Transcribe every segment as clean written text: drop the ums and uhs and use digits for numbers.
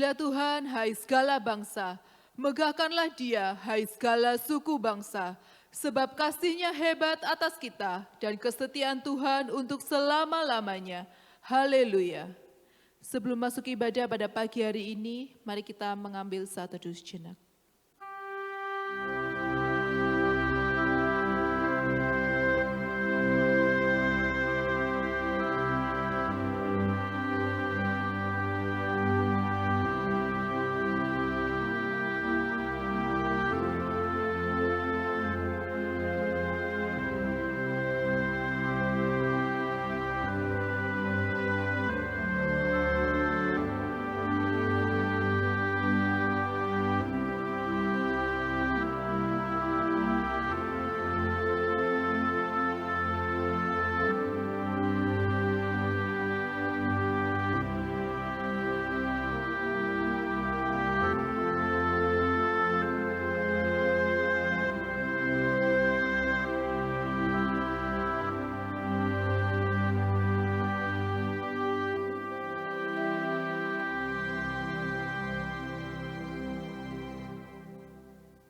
Pujilah Tuhan, hai segala bangsa. Megahkanlah Dia, hai segala suku bangsa. Sebab kasih-Nya hebat atas kita dan kesetiaan Tuhan untuk selama-lamanya. Haleluya. Sebelum masuk ibadah pada pagi hari ini, mari kita mengambil saat teduh sejenak.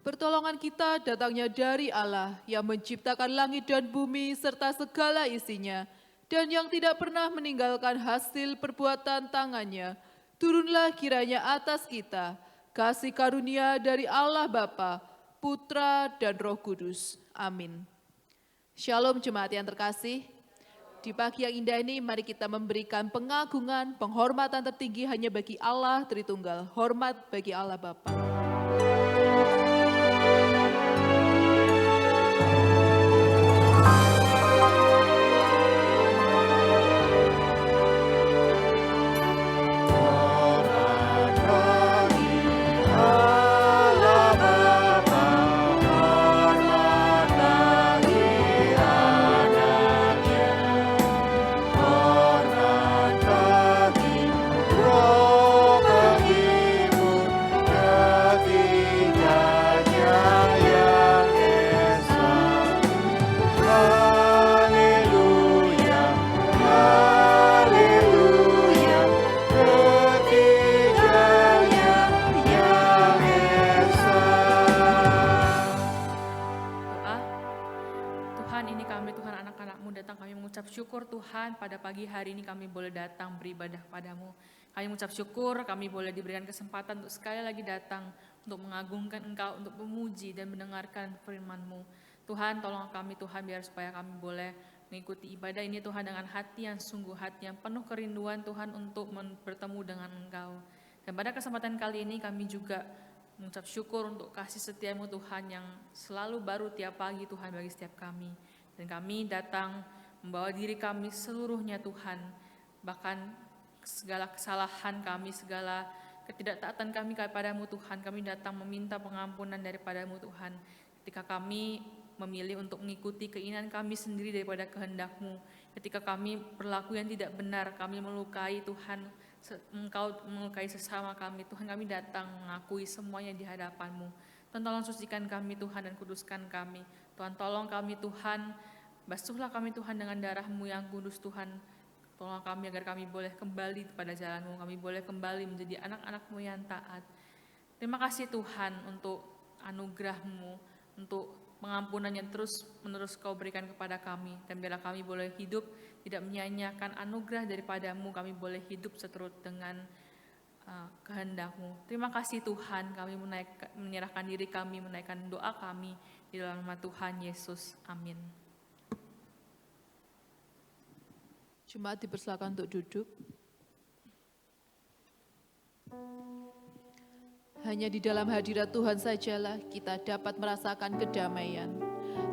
Pertolongan kita datangnya dari Allah yang menciptakan langit dan bumi serta segala isinya, dan yang tidak pernah meninggalkan hasil perbuatan tangannya. Turunlah kiranya atas kita kasih karunia dari Allah Bapa, Putra, dan Roh Kudus. Amin. Shalom jemaat yang terkasih. Di pagi yang indah ini mari kita memberikan pengagungan, penghormatan tertinggi hanya bagi Allah Tritunggal. Hormat bagi Allah Bapa. Syukur Tuhan, pada pagi hari ini kami boleh datang beribadah kepadamu. Kami mengucap syukur, kami boleh diberikan kesempatan untuk sekali lagi datang, untuk mengagungkan Engkau, untuk memuji dan mendengarkan firman-Mu. Tuhan, tolong kami Tuhan, biar supaya kami boleh mengikuti ibadah ini Tuhan dengan hati yang sungguh, hati yang penuh kerinduan Tuhan untuk bertemu dengan Engkau. Dan pada kesempatan kali ini kami juga mengucap syukur untuk kasih setia-Mu Tuhan yang selalu baru tiap pagi Tuhan bagi setiap kami. Dan kami datang membawa diri kami seluruhnya Tuhan, bahkan segala kesalahan kami, segala ketidaktaatan kami kepadamu Tuhan, kami datang meminta pengampunan daripadamu Tuhan. Ketika kami memilih untuk mengikuti keinginan kami sendiri daripada kehendak-Mu, ketika kami berlaku yang tidak benar, kami melukai Tuhan, Engkau melukai sesama kami, Tuhan kami datang mengakui semuanya di hadapan-Mu. Tuhan tolong sucikan kami Tuhan dan kuduskan kami. Tuhan tolong kami Tuhan, basuhlah kami Tuhan dengan darah-Mu yang kudus Tuhan. Tolong kami agar kami boleh kembali kepada jalan-Mu, kami boleh kembali menjadi anak-anak-Mu yang taat. Terima kasih Tuhan untuk anugerah-Mu, untuk pengampunan yang terus-menerus Kau berikan kepada kami. Dan biarlah kami boleh hidup, tidak menyia-nyiakan anugerah daripada-Mu, kami boleh hidup seturut dengan kehendak-Mu. Terima kasih Tuhan, kami menyerahkan diri kami, menaikkan doa kami di dalam nama Tuhan Yesus. Amin. Jemaat dipersilakan untuk duduk. Hanya di dalam hadirat Tuhan sajalah kita dapat merasakan kedamaian.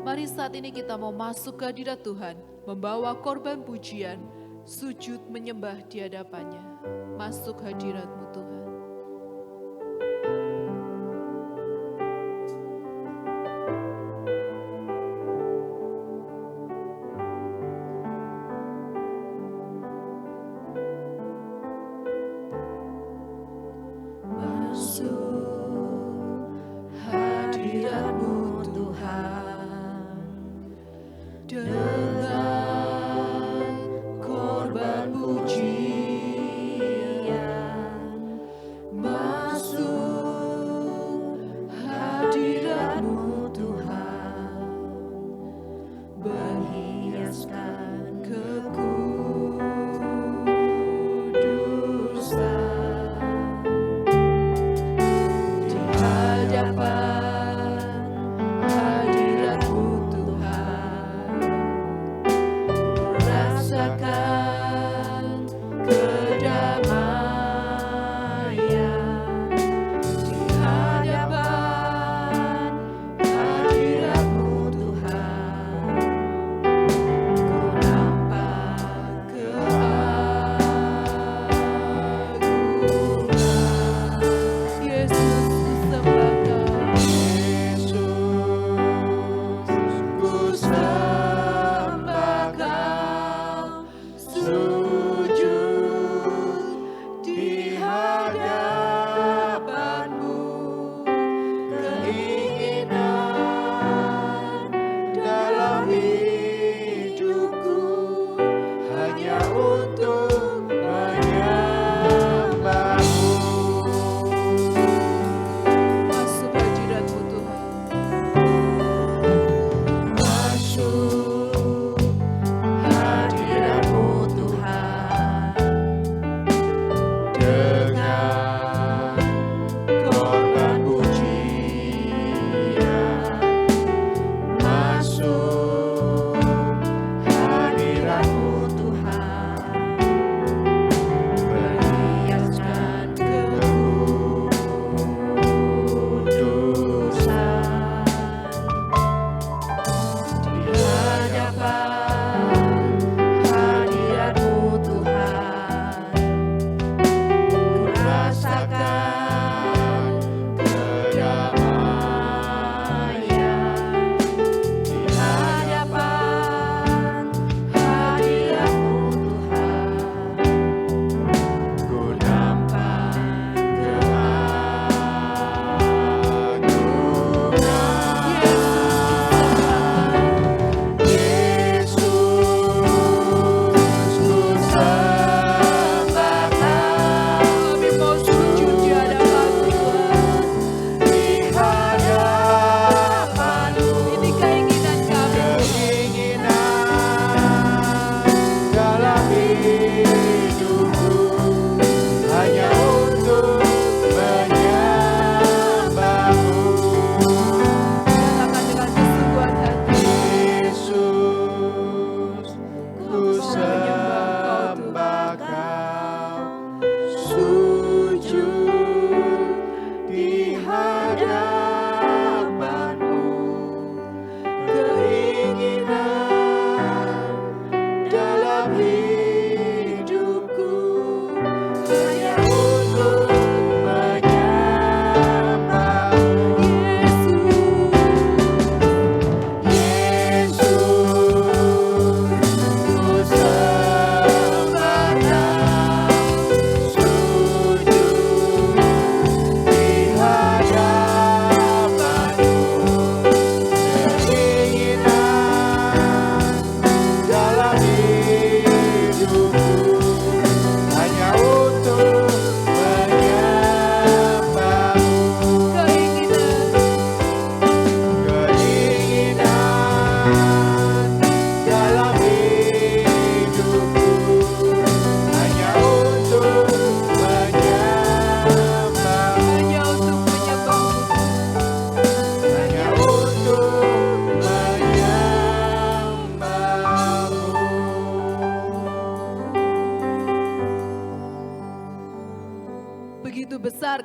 Mari saat ini kita mau masuk ke hadirat Tuhan, membawa korban pujian, sujud menyembah di hadapannya. Masuk hadirat-Mu Tuhan. Dengan korban pujian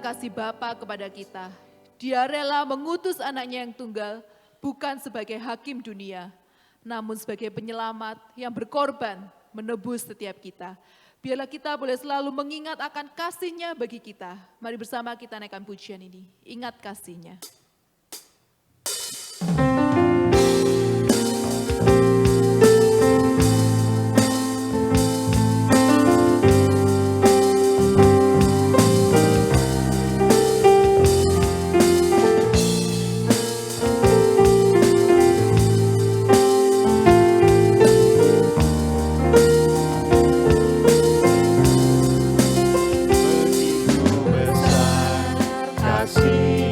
kasih Bapa kepada kita. Dia rela mengutus anaknya yang tunggal, bukan sebagai hakim dunia, namun sebagai penyelamat yang berkorban menebus setiap kita. Biarlah kita boleh selalu mengingat akan kasih-Nya bagi kita. Mari bersama kita naikkan pujian ini. Ingat kasih-Nya. Kasih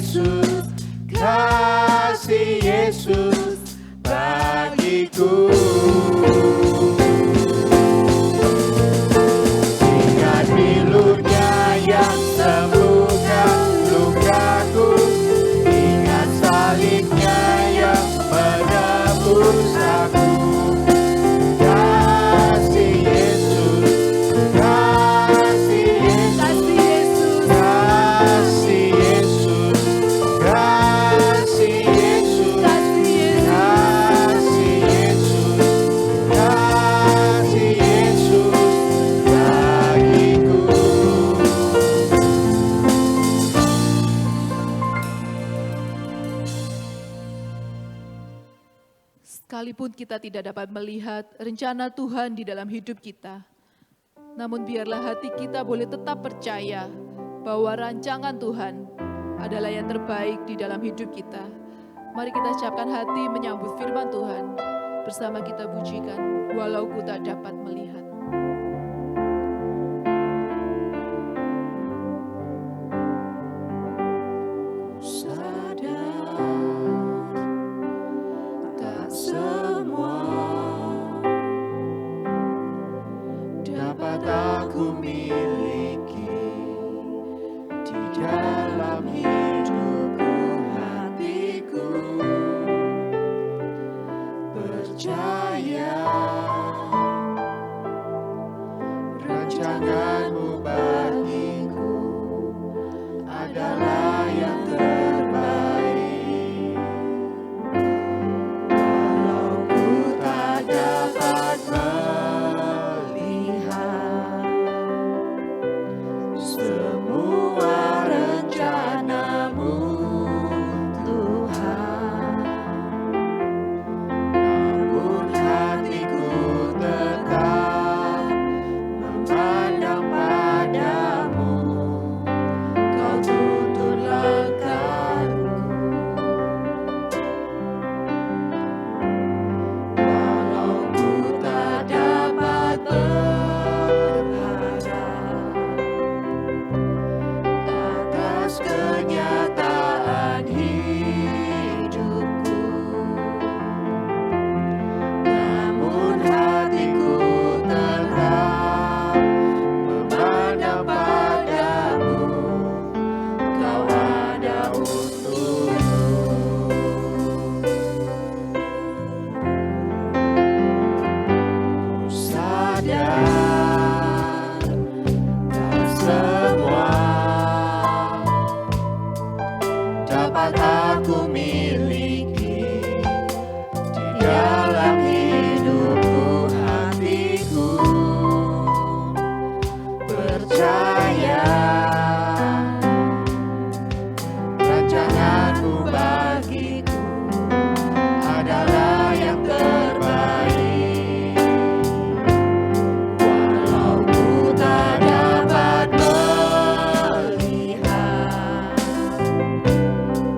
Yesus, kasih Yesus bagiku. Ingat pilunya yang sembuhkan lukaku, ingat salibnya yang menebus aku. Kasih Yesus, kasih Yesus, kasih Yesus, kasih Yesus, kasih Yesus, kasih Yesus bagiku. Sekalipun kita tidak dapat melihat rencana Tuhan di dalam hidup kita, namun biarlah hati kita boleh tetap percaya bahwa rancangan Tuhan adalah yang terbaik di dalam hidup kita. Mari kita siapkan hati menyambut firman Tuhan. Bersama kita pujikan, walau ku tak dapat melihat. Sadar tak semua dapat aku miliki di dalam hidupku, hatiku percaya rancanganmu bagiku adalah yang terbaik. Walau ku tak dapat melihat semua rencanamu, Tuhan, namun hatiku tetap memandang padamu. Kau tuntun langkahku, walau ku tak dapat berharap atas kenyataan hidupku, namun hatiku tetap memandang padamu. Kau ada untukku. Sadar tak semua dapat aku miliki di dalam hidupku, hatiku percaya rancanganmu bagiku adalah yang terbaik. Walau ku tak dapat melihat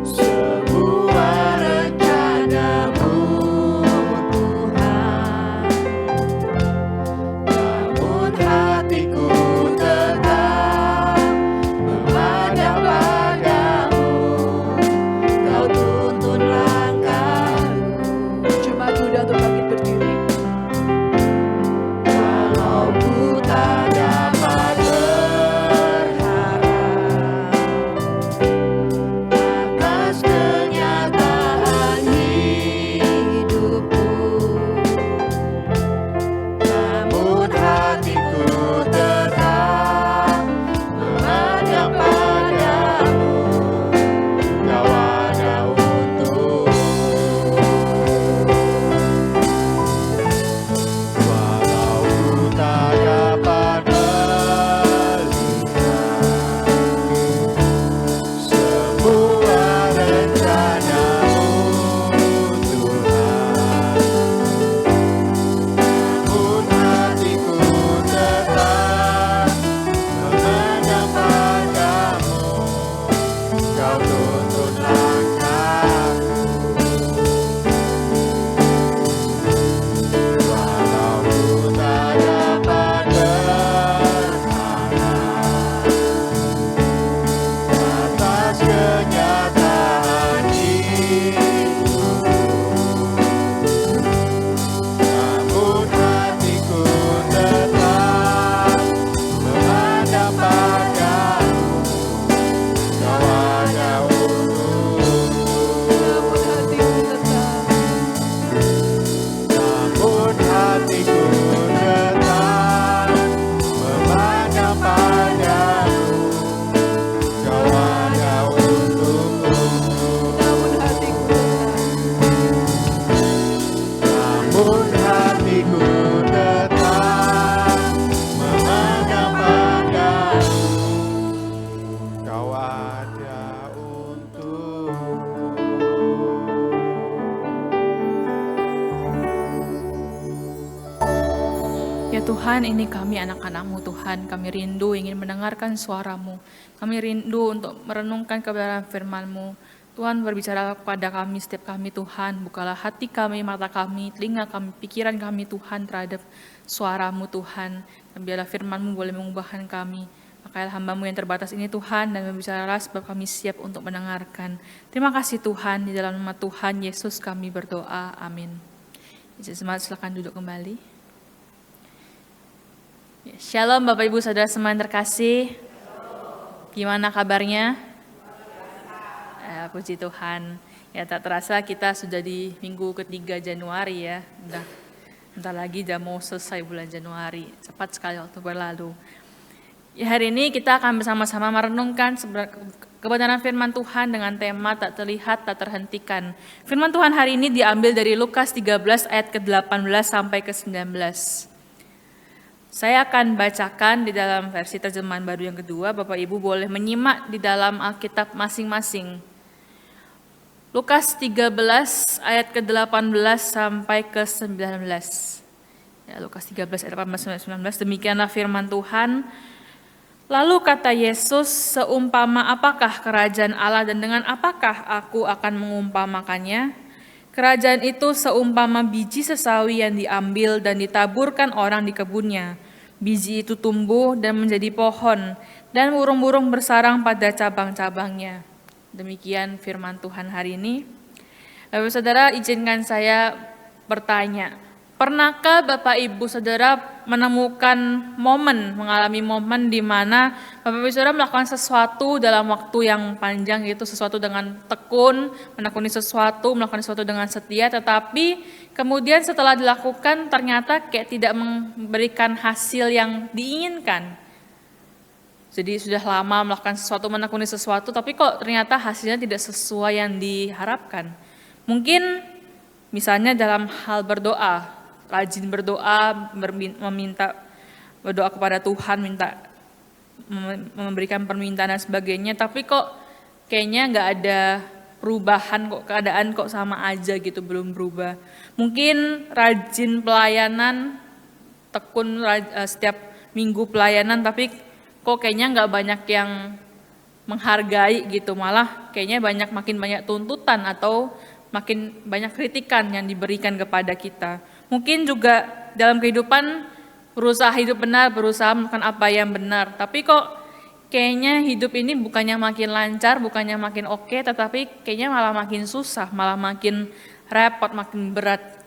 semua rencanamu, Tuhan, ini kami anak-anak-Mu Tuhan, kami rindu ingin mendengarkan suara-Mu, kami rindu untuk merenungkan kebenaran firman-Mu. Tuhan berbicara kepada kami, setiap kami Tuhan, bukalah hati kami, mata kami, telinga kami, pikiran kami Tuhan terhadap suara-Mu Tuhan, dan biarlah firman-Mu boleh mengubahkan kami. Pakailah hamba-Mu yang terbatas ini Tuhan, dan berbicaralah sebab kami siap untuk mendengarkan. Terima kasih Tuhan, di dalam nama Tuhan Yesus kami berdoa, amin. Jemaat silakan duduk kembali. Shalom Bapak Ibu Saudara semua yang terkasih. Gimana kabarnya? Puji Tuhan. Ya tak terasa kita sudah di minggu ketiga Januari ya. Bentar lagi udah mau selesai bulan Januari. Cepat sekali waktu berlalu. Ya, hari ini kita akan bersama-sama merenungkan kebenaran firman Tuhan dengan tema tak terlihat, tak terhentikan. Firman Tuhan hari ini diambil dari Lukas 13 ayat ke-18 sampai ke-19. Saya akan bacakan di dalam versi terjemahan baru yang kedua, Bapak Ibu boleh menyimak di dalam Alkitab masing-masing. Lukas 13 ayat ke-18 sampai ke-19. Ya, Lukas 13 ayat 18 sampai 19, demikianlah firman Tuhan. Lalu kata Yesus, seumpama apakah kerajaan Allah dan dengan apakah aku akan mengumpamakannya? Kerajaan itu seumpama biji sesawi yang diambil dan ditaburkan orang di kebunnya. Biji itu tumbuh dan menjadi pohon, dan burung-burung bersarang pada cabang-cabangnya. Demikian firman Tuhan hari ini. Bapak Saudara, izinkan saya bertanya, pernahkah Bapak Ibu Saudara menemukan mengalami momen di mana Bapak Ibu Saudara melakukan sesuatu dalam waktu yang panjang, yaitu sesuatu dengan tekun, menekuni sesuatu, melakukan sesuatu dengan setia, tetapi kemudian setelah dilakukan ternyata kayak tidak memberikan hasil yang diinginkan. Jadi sudah lama melakukan sesuatu, menekuni sesuatu, tapi kok ternyata hasilnya tidak sesuai yang diharapkan. Mungkin misalnya dalam hal berdoa, rajin berdoa, berdoa kepada Tuhan, memberikan permintaan dan sebagainya, tapi kok kayaknya nggak ada perubahan, kok keadaan kok sama aja gitu, belum berubah. Mungkin rajin pelayanan, tekun setiap minggu pelayanan, tapi kok kayaknya nggak banyak yang menghargai gitu, malah kayaknya makin banyak tuntutan atau makin banyak kritikan yang diberikan kepada kita. Mungkin juga dalam kehidupan berusaha hidup benar, berusaha melakukan apa yang benar, tapi kok kayaknya hidup ini bukannya makin lancar, bukannya makin oke, tetapi kayaknya malah makin susah, malah makin repot, makin berat.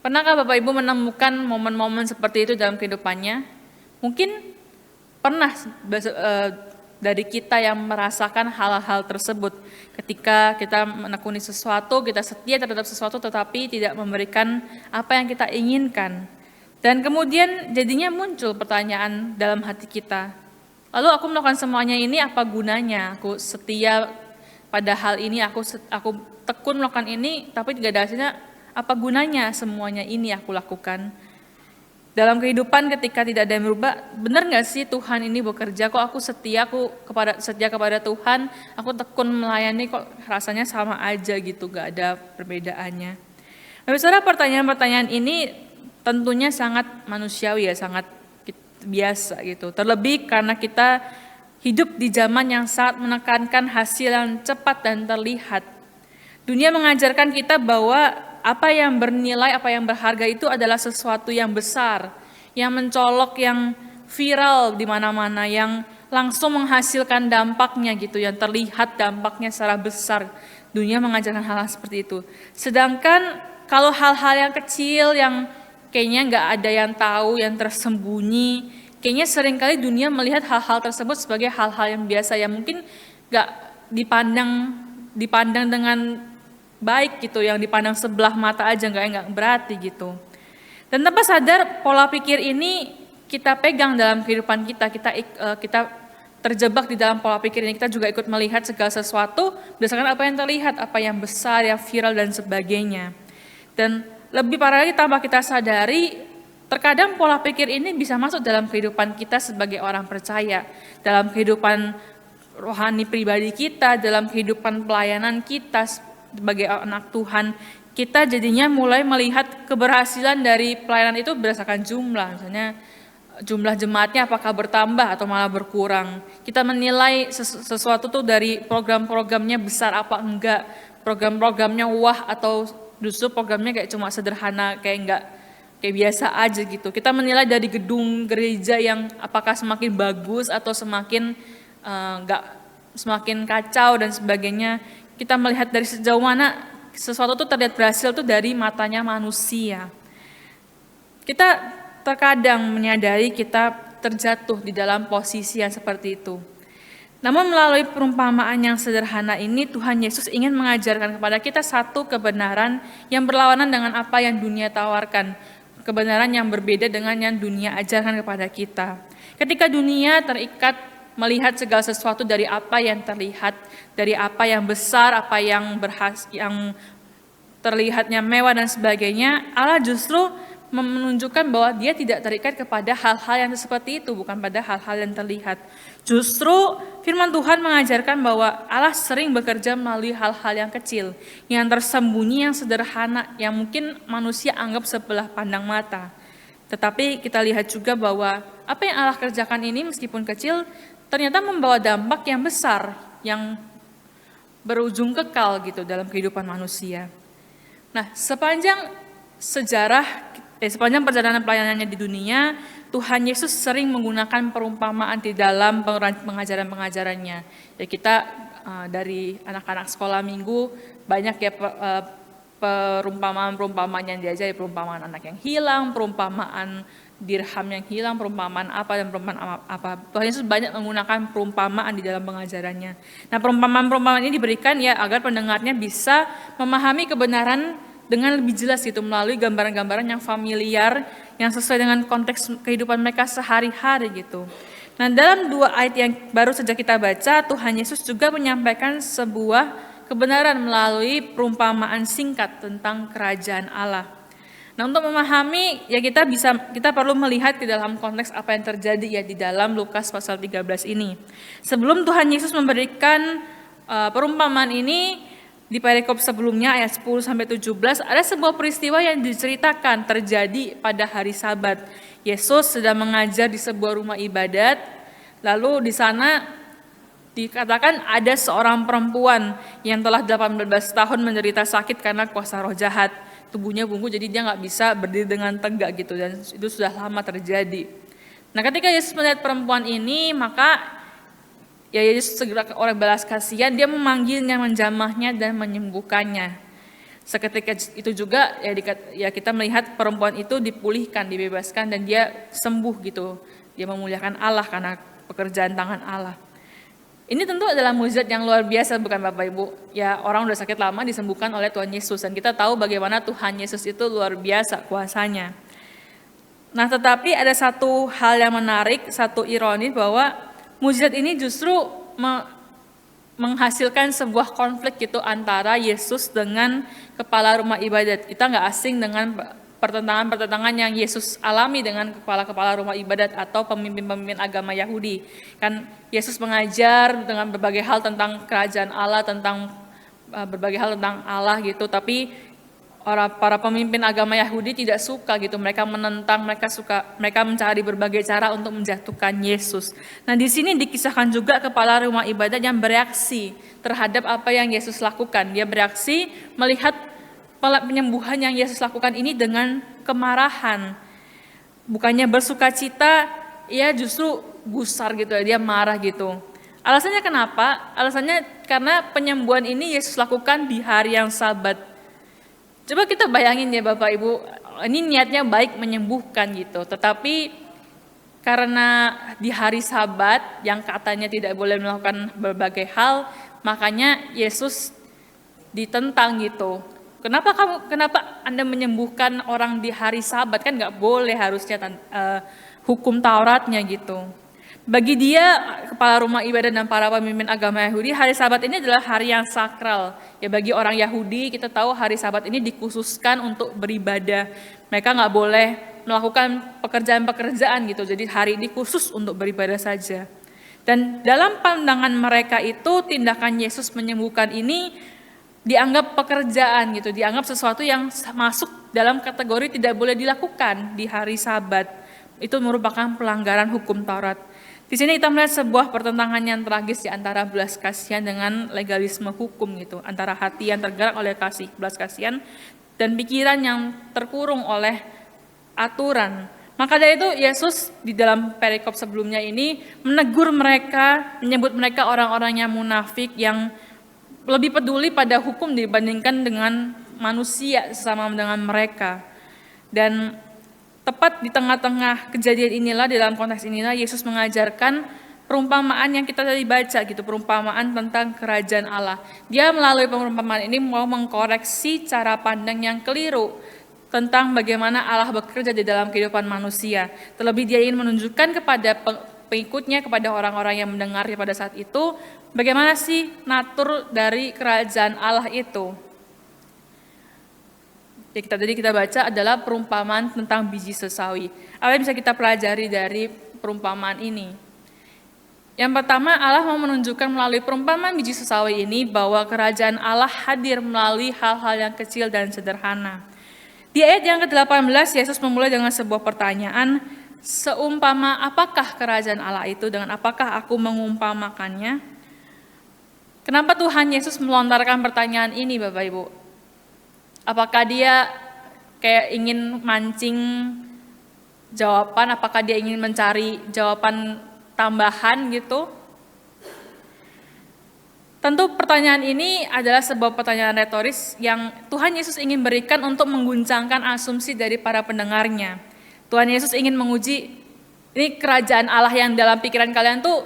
Pernahkah Bapak Ibu menemukan momen-momen seperti itu dalam kehidupannya? Mungkin pernah dari kita yang merasakan hal-hal tersebut ketika kita menekuni sesuatu, kita setia terhadap sesuatu tetapi tidak memberikan apa yang kita inginkan. Dan kemudian jadinya muncul pertanyaan dalam hati kita, lalu aku melakukan semuanya ini apa gunanya? Aku setia pada hal ini, aku tekun melakukan ini, tapi tidak ada hasilnya, apa gunanya semuanya ini aku lakukan? Dalam kehidupan ketika tidak ada yang berubah, benar nggak sih Tuhan ini bekerja? Kok aku setia kepada Tuhan, aku tekun melayani, kok rasanya sama aja gitu, nggak ada perbedaannya. Nah, saudara, pertanyaan-pertanyaan ini tentunya sangat manusiawi ya, sangat biasa gitu. Terlebih karena kita hidup di zaman yang sangat menekankan hasil yang cepat dan terlihat. Dunia mengajarkan kita bahwa apa yang bernilai, apa yang berharga itu adalah sesuatu yang besar, yang mencolok, yang viral di mana-mana, yang langsung menghasilkan dampaknya gitu, yang terlihat dampaknya secara besar. Dunia mengajarkan hal-hal seperti itu. Sedangkan kalau hal-hal yang kecil, yang kayaknya nggak ada yang tahu, yang tersembunyi, kayaknya seringkali dunia melihat hal-hal tersebut sebagai hal-hal yang biasa, yang mungkin nggak dipandang dengan baik gitu, yang dipandang sebelah mata aja, nggak berarti gitu. Dan tanpa sadar pola pikir ini kita pegang dalam kehidupan kita terjebak di dalam pola pikir ini, kita juga ikut melihat segala sesuatu berdasarkan apa yang terlihat, apa yang besar, yang viral dan sebagainya. Dan lebih parah lagi, tanpa kita sadari, terkadang pola pikir ini bisa masuk dalam kehidupan kita sebagai orang percaya, dalam kehidupan rohani pribadi kita, dalam kehidupan pelayanan kita sebagai anak Tuhan. kita jadinya mulai melihat keberhasilan dari pelayanan itu berdasarkan jumlah. Misalnya jumlah jemaatnya apakah bertambah atau malah berkurang. Kita menilai sesuatu tuh dari program-programnya besar apa enggak, program-programnya wah atau justru programnya kayak cuma sederhana, kayak biasa aja gitu. Kita menilai dari gedung gereja yang apakah semakin bagus atau semakin enggak, semakin kacau dan sebagainya. Kita melihat dari sejauh mana sesuatu tuh terlihat berhasil tuh dari matanya manusia. Kita terkadang menyadari kita terjatuh di dalam posisi yang seperti itu. Namun melalui perumpamaan yang sederhana ini, Tuhan Yesus ingin mengajarkan kepada kita satu kebenaran yang berlawanan dengan apa yang dunia tawarkan. Kebenaran yang berbeda dengan yang dunia ajarkan kepada kita. Ketika dunia terikat melihat segala sesuatu dari apa yang terlihat, dari apa yang besar, apa yang yang terlihatnya mewah dan sebagainya, Allah justru menunjukkan bahwa dia tidak terikat kepada hal-hal yang seperti itu, bukan pada hal-hal yang terlihat. Justru firman Tuhan mengajarkan bahwa Allah sering bekerja melalui hal-hal yang kecil, yang tersembunyi, yang sederhana, yang mungkin manusia anggap sebelah pandang mata. Tetapi kita lihat juga bahwa apa yang Allah kerjakan ini meskipun kecil, ternyata membawa dampak yang besar, yang berujung kekal gitu dalam kehidupan manusia. Nah, sepanjang perjalanan pelayanannya di dunia, Tuhan Yesus sering menggunakan perumpamaan di dalam pengajaran-pengajarannya. Ya, kita dari anak-anak sekolah minggu banyak ya perumpamaan-perumpamaan yang diajari, perumpamaan anak yang hilang, perumpamaan dirham yang hilang, perumpamaan apa dan perumpamaan apa. Tuhan Yesus banyak menggunakan perumpamaan di dalam pengajarannya. Nah, perumpamaan-perumpamaan ini diberikan ya agar pendengarnya bisa memahami kebenaran dengan lebih jelas gitu melalui gambaran-gambaran yang familiar, yang sesuai dengan konteks kehidupan mereka sehari-hari gitu. Nah, dalam 2 ayat yang baru saja kita baca, Tuhan Yesus juga menyampaikan sebuah kebenaran melalui perumpamaan singkat tentang kerajaan Allah. Nah, untuk memahami ya kita perlu melihat ke dalam konteks apa yang terjadi ya di dalam Lukas pasal 13 ini. Sebelum Tuhan Yesus memberikan perumpamaan ini, di perikop sebelumnya ayat 10-17 ada sebuah peristiwa yang diceritakan terjadi pada hari Sabat. Yesus sedang mengajar di sebuah rumah ibadat, lalu di sana dikatakan ada seorang perempuan yang telah 18 tahun menderita sakit karena kuasa roh jahat. Tubuhnya bungkuk jadi dia nggak bisa berdiri dengan tegak gitu, dan itu sudah lama terjadi. Nah, ketika Yesus melihat perempuan ini, maka ya Yesus segera oleh belas kasihan, dia memanggilnya, menjamahnya dan menyembuhkannya. Seketika itu juga ya kita melihat perempuan itu dipulihkan, dibebaskan dan dia sembuh gitu. Dia memuliakan Allah karena pekerjaan tangan Allah. Ini tentu adalah mukjizat yang luar biasa bukan Bapak Ibu? Ya, orang udah sakit lama disembuhkan oleh Tuhan Yesus dan kita tahu bagaimana Tuhan Yesus itu luar biasa kuasanya. Nah, tetapi ada satu hal yang menarik, satu ironi bahwa mukjizat ini justru menghasilkan sebuah konflik gitu antara Yesus dengan kepala rumah ibadat. Kita nggak asing dengan pertentangan-pertentangan yang Yesus alami dengan kepala-kepala rumah ibadat atau pemimpin-pemimpin agama Yahudi. Kan Yesus mengajar dengan berbagai hal tentang kerajaan Allah, tentang berbagai hal tentang Allah gitu, tapi para pemimpin agama Yahudi tidak suka gitu, mereka menentang, mereka mencari berbagai cara untuk menjatuhkan Yesus. Nah, di sini dikisahkan juga kepala rumah ibadat yang bereaksi terhadap apa yang Yesus lakukan. Dia bereaksi melihat penyembuhan yang Yesus lakukan ini dengan kemarahan. Bukannya bersukacita, ia justru gusar gitu, dia marah gitu. Alasannya kenapa? Alasannya karena penyembuhan ini Yesus lakukan di hari yang Sabat. Coba kita bayangin ya Bapak Ibu, ini niatnya baik menyembuhkan gitu, tetapi karena di hari Sabat yang katanya tidak boleh melakukan berbagai hal, makanya Yesus ditentang gitu. Kenapa Anda menyembuhkan orang di hari Sabat? Kan nggak boleh harusnya hukum Tauratnya gitu. Bagi dia, kepala rumah ibadat dan para pemimpin agama Yahudi, hari Sabat ini adalah hari yang sakral. Ya, bagi orang Yahudi, kita tahu hari Sabat ini dikhususkan untuk beribadah. Mereka nggak boleh melakukan pekerjaan-pekerjaan gitu. Jadi hari ini khusus untuk beribadah saja. Dan dalam pandangan mereka itu, tindakan Yesus menyembuhkan ini dianggap pekerjaan gitu, dianggap sesuatu yang masuk dalam kategori tidak boleh dilakukan di hari Sabat. Itu merupakan pelanggaran hukum Taurat. Di sini kita melihat sebuah pertentangan yang tragis di antara belas kasihan dengan legalisme hukum gitu, antara hati yang tergerak oleh kasih belas kasihan dan pikiran yang terkurung oleh aturan. Maka dari itu Yesus di dalam perikop sebelumnya ini menegur mereka, menyebut mereka orang-orang yang munafik yang lebih peduli pada hukum dibandingkan dengan manusia sesama dengan mereka. Dan tepat di tengah-tengah kejadian inilah, di dalam konteks inilah Yesus mengajarkan perumpamaan yang kita tadi baca gitu, perumpamaan tentang kerajaan Allah. Dia melalui perumpamaan ini mau mengkoreksi cara pandang yang keliru tentang bagaimana Allah bekerja di dalam kehidupan manusia. Terlebih dia ingin menunjukkan kepada pengikutnya, kepada orang-orang yang mendengarnya pada saat itu, bagaimana sih natur dari kerajaan Allah itu. Yang tadi kita baca adalah perumpamaan tentang biji sesawi. Apa yang bisa kita pelajari dari perumpamaan ini? Yang pertama, Allah mau menunjukkan melalui perumpamaan biji sesawi ini bahwa kerajaan Allah hadir melalui hal-hal yang kecil dan sederhana. Di ayat yang ke-18, Yesus memulai dengan sebuah pertanyaan, seumpama apakah kerajaan Allah itu, dengan apakah aku mengumpamakannya? Kenapa Tuhan Yesus melontarkan pertanyaan ini, Bapak Ibu? Apakah dia kayak ingin mancing jawaban, apakah dia ingin mencari jawaban tambahan gitu? Tentu pertanyaan ini adalah sebuah pertanyaan retoris yang Tuhan Yesus ingin berikan untuk mengguncangkan asumsi dari para pendengarnya. Tuhan Yesus ingin menguji, ini kerajaan Allah yang dalam pikiran kalian tuh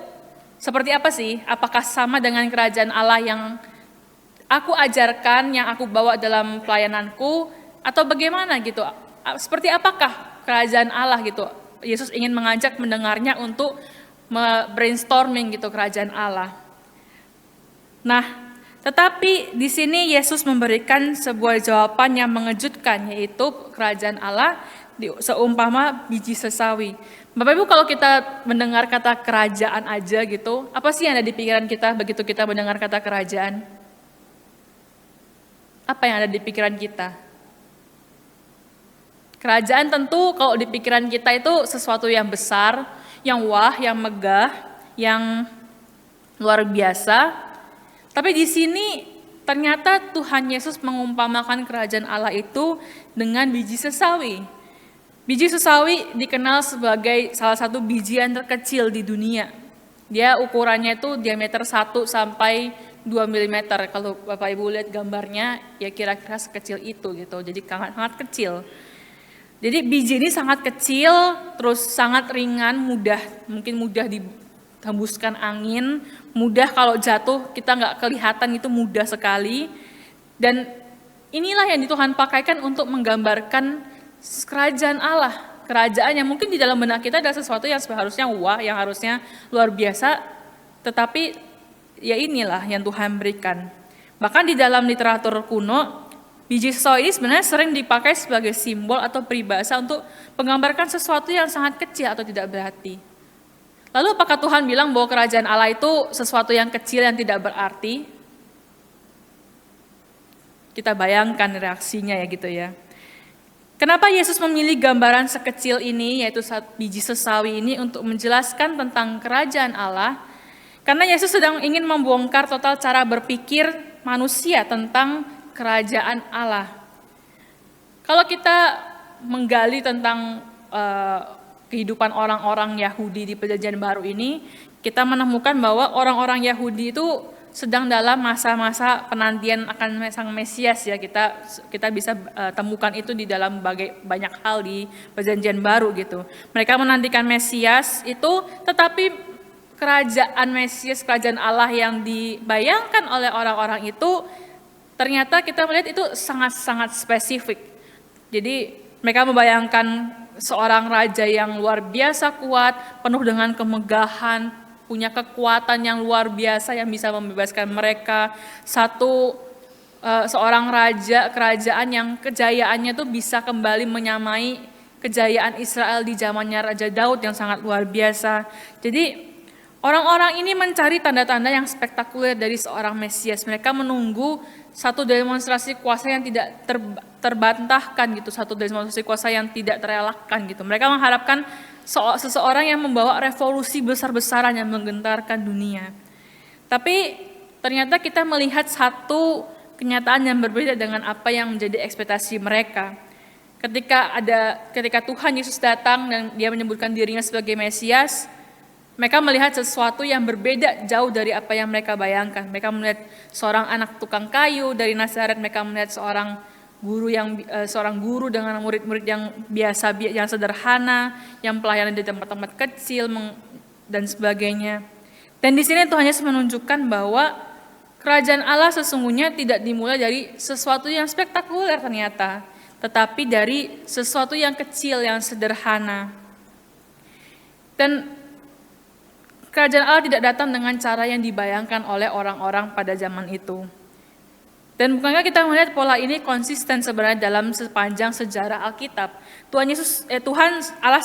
seperti apa sih? Apakah sama dengan kerajaan Allah yang aku ajarkan, yang aku bawa dalam pelayananku, atau bagaimana gitu? Seperti apakah kerajaan Allah gitu? Yesus ingin mengajak mendengarnya untuk brainstorming gitu kerajaan Allah. Nah, tetapi di sini Yesus memberikan sebuah jawaban yang mengejutkan, yaitu kerajaan Allah seumpama biji sesawi. Bapak Ibu, kalau kita mendengar kata kerajaan aja gitu, apa sih yang ada di pikiran kita begitu kita mendengar kata kerajaan? Apa yang ada di pikiran kita? Kerajaan tentu kalau di pikiran kita itu sesuatu yang besar, yang wah, yang megah, yang luar biasa. Tapi di sini ternyata Tuhan Yesus mengumpamakan kerajaan Allah itu dengan biji sesawi. Biji sesawi dikenal sebagai salah satu biji yang terkecil di dunia. Dia ukurannya itu diameter 1 sampai 2 mm. Kalau Bapak Ibu lihat gambarnya ya kira-kira sekecil itu gitu. Jadi sangat kecil. Jadi biji ini sangat kecil, terus sangat ringan, mungkin mudah dihembuskan angin, mudah kalau jatuh kita nggak kelihatan, itu mudah sekali. Dan inilah yang Tuhan pakaikan untuk menggambarkan kerajaan Allah. Kerajaan yang mungkin di dalam benak kita adalah sesuatu yang seharusnya wah, yang harusnya luar biasa, tetapi ya inilah yang Tuhan berikan. Bahkan di dalam literatur kuno, biji sesawi ini sebenarnya sering dipakai sebagai simbol atau peribahasa untuk menggambarkan sesuatu yang sangat kecil atau tidak berarti. Lalu apakah Tuhan bilang bahwa kerajaan Allah itu sesuatu yang kecil yang tidak berarti? Kita bayangkan reaksinya ya gitu ya. Kenapa Yesus memilih gambaran sekecil ini, yaitu biji sesawi ini, untuk menjelaskan tentang kerajaan Allah? Karena Yesus sedang ingin membongkar total cara berpikir manusia tentang kerajaan Allah. Kalau kita menggali tentang kehidupan orang-orang Yahudi di Perjanjian Baru ini, kita menemukan bahwa orang-orang Yahudi itu sedang dalam masa-masa penantian akan sang Mesias ya. Kita bisa temukan itu di dalam banyak hal di Perjanjian Baru gitu. Mereka menantikan Mesias itu, tetapi kerajaan Mesias, kerajaan Allah yang dibayangkan oleh orang-orang itu ternyata kita melihat itu sangat-sangat spesifik. Jadi mereka membayangkan seorang raja yang luar biasa kuat, penuh dengan kemegahan, punya kekuatan yang luar biasa yang bisa membebaskan mereka. Seorang raja, kerajaan yang kejayaannya tuh bisa kembali menyamai kejayaan Israel di zamannya Raja Daud yang sangat luar biasa. Jadi Orang-orang ini mencari tanda-tanda yang spektakuler dari seorang Mesias. Mereka menunggu satu demonstrasi kuasa yang tidak terbantahkan gitu, satu demonstrasi kuasa yang tidak terelakkan gitu. Mereka mengharapkan seseorang yang membawa revolusi besar-besaran yang menggentarkan dunia. Tapi ternyata kita melihat satu kenyataan yang berbeda dengan apa yang menjadi ekspektasi mereka. Ketika Tuhan Yesus datang dan dia menyebutkan dirinya sebagai Mesias, mereka melihat sesuatu yang berbeda jauh dari apa yang mereka bayangkan. Mereka melihat seorang anak tukang kayu dari Nazaret, mereka melihat seorang guru dengan murid-murid yang biasa, yang sederhana, yang pelayanan di tempat-tempat kecil dan sebagainya. Dan di sini Tuhan Yesus menunjukkan bahwa kerajaan Allah sesungguhnya tidak dimulai dari sesuatu yang spektakuler ternyata, tetapi dari sesuatu yang kecil, yang sederhana. Dan kerajaan Allah tidak datang dengan cara yang dibayangkan oleh orang-orang pada zaman itu. Dan bukankah kita melihat pola ini konsisten sebenarnya dalam sepanjang sejarah Alkitab. Tuhan Allah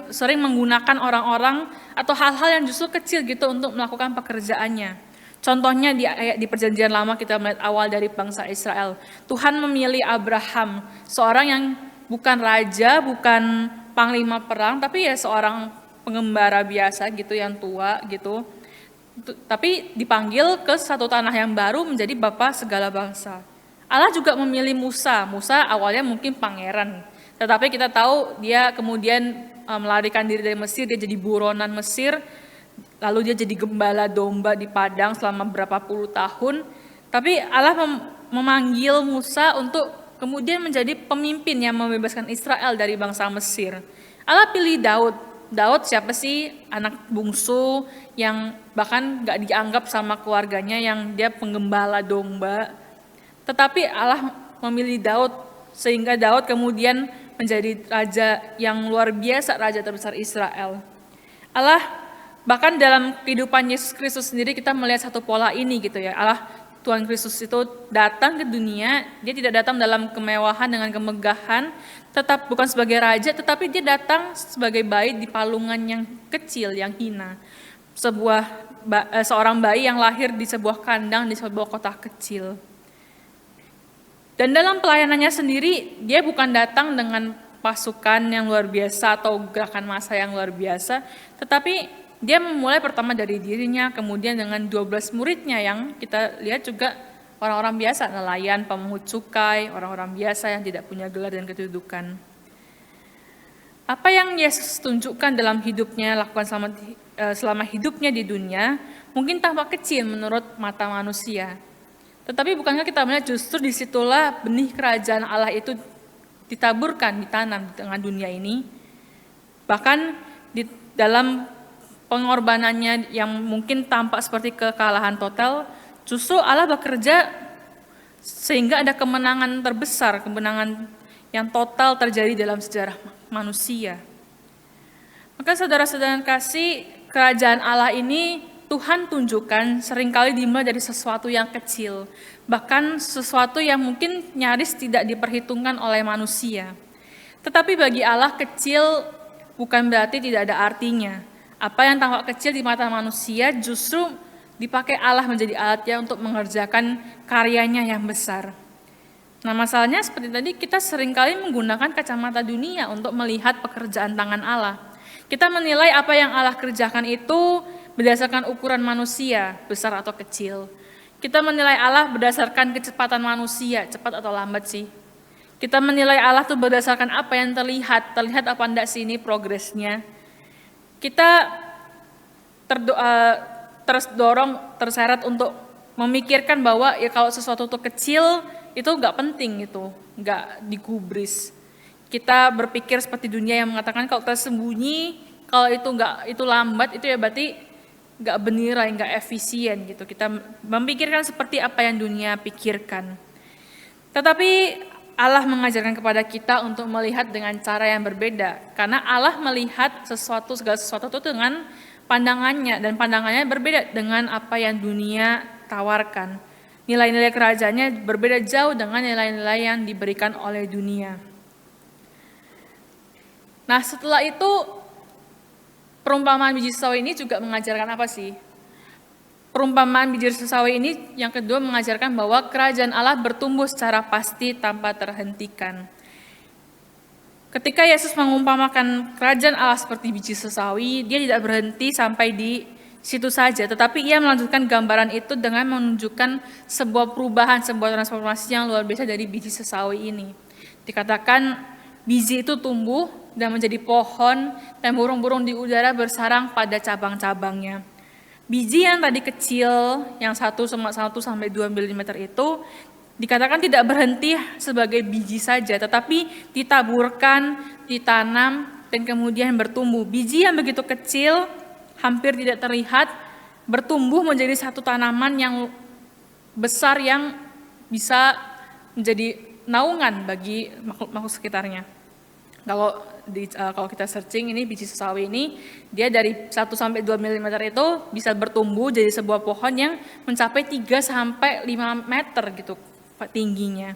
sering menggunakan orang-orang atau hal-hal yang justru kecil gitu untuk melakukan pekerjaannya. Contohnya di Perjanjian Lama kita melihat awal dari bangsa Israel. Tuhan memilih Abraham, seorang yang bukan raja, bukan panglima perang, tapi ya seorang pengembara biasa gitu yang tua gitu. Tapi dipanggil ke satu tanah yang baru menjadi bapa segala bangsa. Allah juga memilih Musa. Musa awalnya mungkin pangeran, tetapi kita tahu dia kemudian melarikan diri dari Mesir, dia jadi buronan Mesir, lalu dia jadi gembala domba di padang selama berapa puluh tahun. Tapi Allah memanggil Musa untuk kemudian menjadi pemimpin yang membebaskan Israel dari bangsa Mesir. Allah pilih Daud. Daud siapa sih? Anak bungsu yang bahkan gak dianggap sama keluarganya, yang dia penggembala domba. Tetapi Allah memilih Daud sehingga Daud kemudian menjadi raja yang luar biasa, raja terbesar Israel. Allah bahkan dalam kehidupan Yesus Kristus sendiri kita melihat satu pola ini gitu ya. Allah Tuhan Kristus itu datang ke dunia, dia tidak datang dalam kemewahan dengan kemegahan, tetap bukan sebagai raja, tetapi dia datang sebagai bayi di palungan yang kecil, yang hina. Seorang bayi yang lahir di sebuah kandang, di sebuah kota kecil. Dan dalam pelayanannya sendiri, dia bukan datang dengan pasukan yang luar biasa atau gerakan massa yang luar biasa, tetapi dia memulai pertama dari dirinya, kemudian dengan 12 muridnya yang kita lihat juga orang-orang biasa, nelayan, pemungut cukai, orang-orang biasa yang tidak punya gelar dan kedudukan. Apa yang Yesus tunjukkan dalam hidupnya, lakukan selama hidupnya di dunia, mungkin tampak kecil menurut mata manusia. Tetapi bukankah kita melihat justru disitulah benih kerajaan Allah itu ditaburkan, ditanam di tengah dunia ini. Bahkan di dalam pengorbanannya yang mungkin tampak seperti kekalahan total, justru Allah bekerja sehingga ada kemenangan terbesar, kemenangan yang total terjadi dalam sejarah manusia. Maka saudara-saudara kasih, kerajaan Allah ini Tuhan tunjukkan seringkali dimulai dari sesuatu yang kecil, bahkan sesuatu yang mungkin nyaris tidak diperhitungkan oleh manusia. Tetapi bagi Allah kecil bukan berarti tidak ada artinya. Apa yang tampak kecil di mata manusia justru dipakai Allah menjadi alatnya untuk mengerjakan karyanya yang besar. Nah masalahnya seperti tadi, kita seringkali menggunakan kacamata dunia untuk melihat pekerjaan tangan Allah. Kita menilai apa yang Allah kerjakan itu berdasarkan ukuran manusia, besar atau kecil. Kita menilai Allah berdasarkan kecepatan manusia, cepat atau lambat sih. Kita menilai Allah itu berdasarkan apa yang terlihat apa enggak sih ini progresnya. Kita terseret untuk memikirkan bahwa ya kalau sesuatu itu kecil itu nggak penting, itu nggak digubris. Kita berpikir seperti dunia yang mengatakan kalau tersembunyi, kalau itu lambat, itu ya berarti nggak bernilai, nggak efisien gitu. Kita memikirkan seperti apa yang dunia pikirkan. Tetapi Allah mengajarkan kepada kita untuk melihat dengan cara yang berbeda, karena Allah melihat segala sesuatu itu dengan pandangannya, dan pandangannya berbeda dengan apa yang dunia tawarkan. Nilai-nilai kerajaannya berbeda jauh dengan nilai-nilai yang diberikan oleh dunia. Nah setelah itu Perumpamaan biji sesawi ini juga mengajarkan apa sih? Perumpamaan biji sesawi ini yang kedua mengajarkan bahwa kerajaan Allah bertumbuh secara pasti tanpa terhentikan. Ketika Yesus mengumpamakan kerajaan Allah seperti biji sesawi, dia tidak berhenti sampai di situ saja, tetapi ia melanjutkan gambaran itu dengan menunjukkan sebuah perubahan, sebuah transformasi yang luar biasa dari biji sesawi ini. Dikatakan biji itu tumbuh dan menjadi pohon, dan burung-burung di udara bersarang pada cabang-cabangnya. Biji yang tadi kecil, yang 1 sampai 2 mm itu, dikatakan tidak berhenti sebagai biji saja, tetapi ditaburkan, ditanam, dan kemudian bertumbuh. Biji yang begitu kecil, hampir tidak terlihat, bertumbuh menjadi satu tanaman yang besar yang bisa menjadi naungan bagi makhluk sekitarnya. Kalau kita searching ini biji sesawi ini, dia dari 1 sampai 2 mm itu bisa bertumbuh jadi sebuah pohon yang mencapai 3 sampai 5 meter gitu tingginya.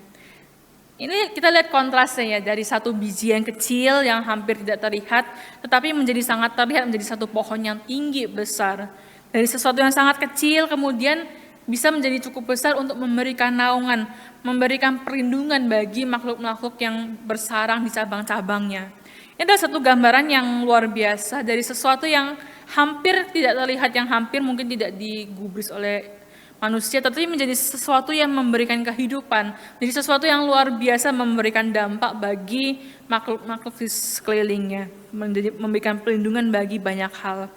Ini kita lihat kontrasnya ya, dari satu biji yang kecil yang hampir tidak terlihat, tetapi menjadi sangat terlihat menjadi satu pohon yang tinggi besar. Dari sesuatu yang sangat kecil kemudian bisa menjadi cukup besar untuk memberikan naungan, memberikan perlindungan bagi makhluk-makhluk yang bersarang di cabang-cabangnya. Ini adalah satu gambaran yang luar biasa dari sesuatu yang hampir tidak terlihat, yang hampir mungkin tidak digubris oleh manusia, tetapi menjadi sesuatu yang memberikan kehidupan, jadi sesuatu yang luar biasa memberikan dampak bagi makhluk-makhluk di sekelilingnya, memberikan perlindungan bagi banyak hal.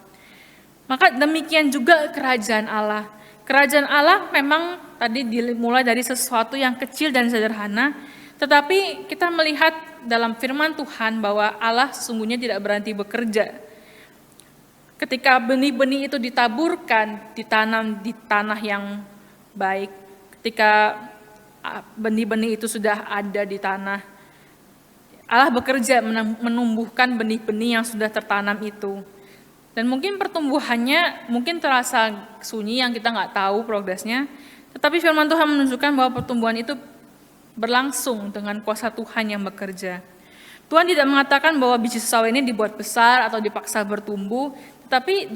Maka demikian juga kerajaan Allah. Kerajaan Allah memang tadi dimulai dari sesuatu yang kecil dan sederhana, tetapi kita melihat dalam firman Tuhan bahwa Allah sesungguhnya tidak berhenti bekerja. Ketika benih-benih itu ditaburkan, ditanam di tanah yang baik, ketika benih-benih itu sudah ada di tanah, Allah bekerja menumbuhkan benih-benih yang sudah tertanam itu. Dan mungkin pertumbuhannya mungkin terasa sunyi yang kita nggak tahu progresnya, tetapi firman Tuhan menunjukkan bahwa pertumbuhan itu berlangsung dengan kuasa Tuhan yang bekerja. Tuhan tidak mengatakan bahwa biji sesawi ini dibuat besar atau dipaksa bertumbuh, tetapi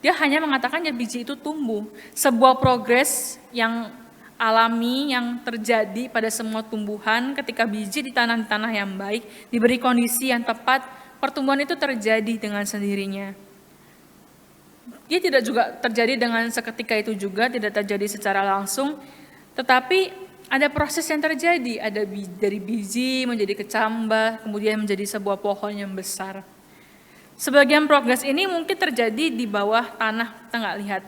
dia hanya mengatakan ya biji itu tumbuh. Sebuah progres yang alami yang terjadi pada semua tumbuhan ketika biji ditanam di tanah yang baik, diberi kondisi yang tepat, pertumbuhan itu terjadi dengan sendirinya. Dia tidak juga terjadi dengan seketika itu juga, tidak terjadi secara langsung, tetapi ada proses yang terjadi, ada dari biji menjadi kecambah, kemudian menjadi sebuah pohon yang besar. Sebagian progres ini mungkin terjadi di bawah tanah, kita nggak lihat.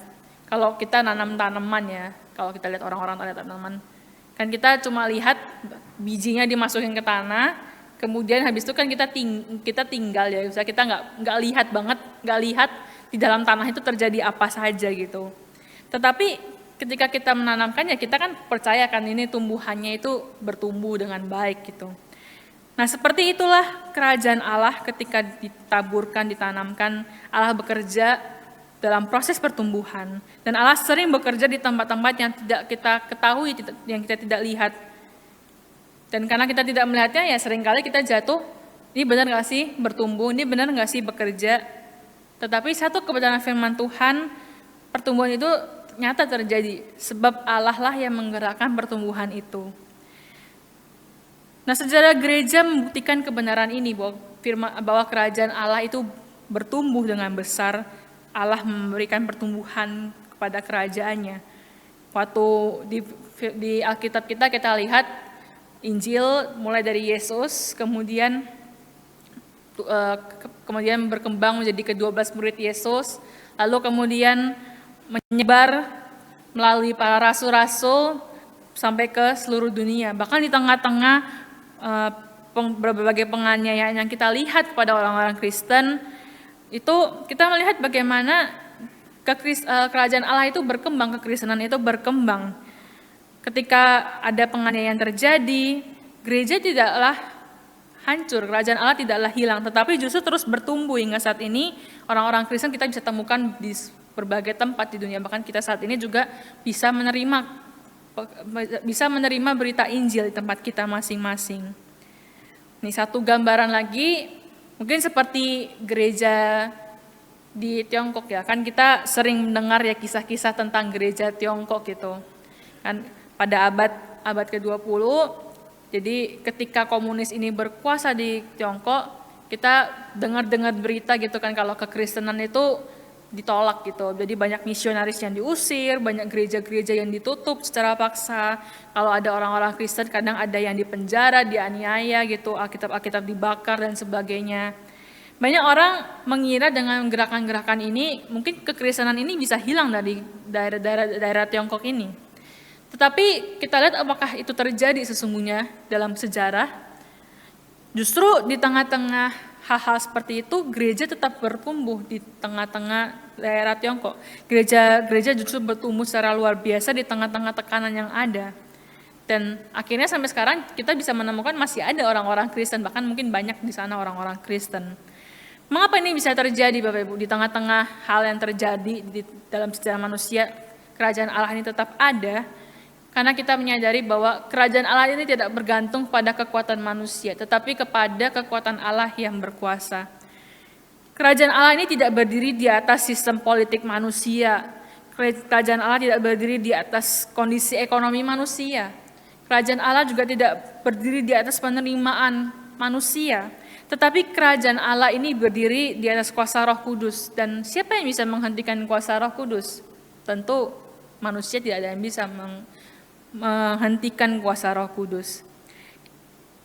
Kalau kita nanam tanaman ya, kalau kita lihat orang-orang tanam tanaman, kan kita cuma lihat bijinya dimasukin ke tanah, kemudian habis itu kan kita tinggal ya, misalnya kita nggak lihat banget, nggak lihat di dalam tanah itu terjadi apa saja gitu. Tetapi ketika kita menanamkan ya kita kan percaya kan ini tumbuhannya itu bertumbuh dengan baik gitu. Nah seperti itulah kerajaan Allah ketika ditaburkan, ditanamkan, Allah bekerja dalam proses pertumbuhan. Dan Allah sering bekerja di tempat-tempat yang tidak kita ketahui, yang kita tidak lihat. Dan karena kita tidak melihatnya ya seringkali kita jatuh, ini benar nggak sih bertumbuh, ini benar nggak sih bekerja. Tetapi satu kebenaran firman Tuhan, pertumbuhan itu nyata terjadi, sebab Allah lah yang menggerakkan pertumbuhan itu. Nah, sejarah gereja membuktikan kebenaran ini bahwa kerajaan Allah itu bertumbuh dengan besar. Allah memberikan pertumbuhan kepada kerajaannya. Waktu di Alkitab kita lihat Injil mulai dari Yesus, kemudian berkembang menjadi ke-12 murid Yesus, lalu kemudian menyebar melalui para rasul-rasul sampai ke seluruh dunia. Bahkan di tengah-tengah berbagai penganiayaan yang kita lihat kepada orang-orang Kristen, itu kita melihat bagaimana kerajaan Allah itu berkembang, kekristenan itu berkembang. Ketika ada penganiayaan terjadi, gereja tidaklah hancur, kerajaan Allah tidaklah hilang, tetapi justru terus bertumbuh hingga saat ini. Orang-orang Kristen kita bisa temukan di berbagai tempat di dunia, bahkan kita saat ini juga bisa menerima berita Injil di tempat kita masing-masing. Ini satu gambaran lagi, mungkin seperti gereja di Tiongkok ya, kan kita sering mendengar ya kisah-kisah tentang gereja Tiongkok gitu. Kan pada abad ke-20, jadi ketika komunis ini berkuasa di Tiongkok, kita dengar-dengar berita gitu kan kalau kekristenan itu ditolak gitu. Jadi banyak misionaris yang diusir, banyak gereja-gereja yang ditutup secara paksa. Kalau ada orang-orang Kristen kadang ada yang dipenjara, dianiaya gitu, Alkitab-Alkitab dibakar dan sebagainya. Banyak orang mengira dengan gerakan-gerakan ini mungkin kekristenan ini bisa hilang dari daerah Tiongkok ini. Tetapi kita lihat apakah itu terjadi sesungguhnya dalam sejarah. Justru di tengah-tengah hal-hal seperti itu, gereja tetap bertumbuh di tengah-tengah daerah Tiongkok. Gereja justru bertumbuh secara luar biasa di tengah-tengah tekanan yang ada. Dan akhirnya sampai sekarang kita bisa menemukan masih ada orang-orang Kristen, bahkan mungkin banyak di sana orang-orang Kristen. Mengapa ini bisa terjadi Bapak Ibu? Di tengah-tengah hal yang terjadi di dalam sejarah manusia, kerajaan Allah ini tetap ada. Karena kita menyadari bahwa kerajaan Allah ini tidak bergantung pada kekuatan manusia, tetapi kepada kekuatan Allah yang berkuasa. Kerajaan Allah ini tidak berdiri di atas sistem politik manusia. Kerajaan Allah tidak berdiri di atas kondisi ekonomi manusia. Kerajaan Allah juga tidak berdiri di atas penerimaan manusia. Tetapi kerajaan Allah ini berdiri di atas kuasa Roh Kudus. Dan siapa yang bisa menghentikan kuasa Roh Kudus? Tentu manusia tidak ada yang bisa menghentikan kuasa Roh Kudus.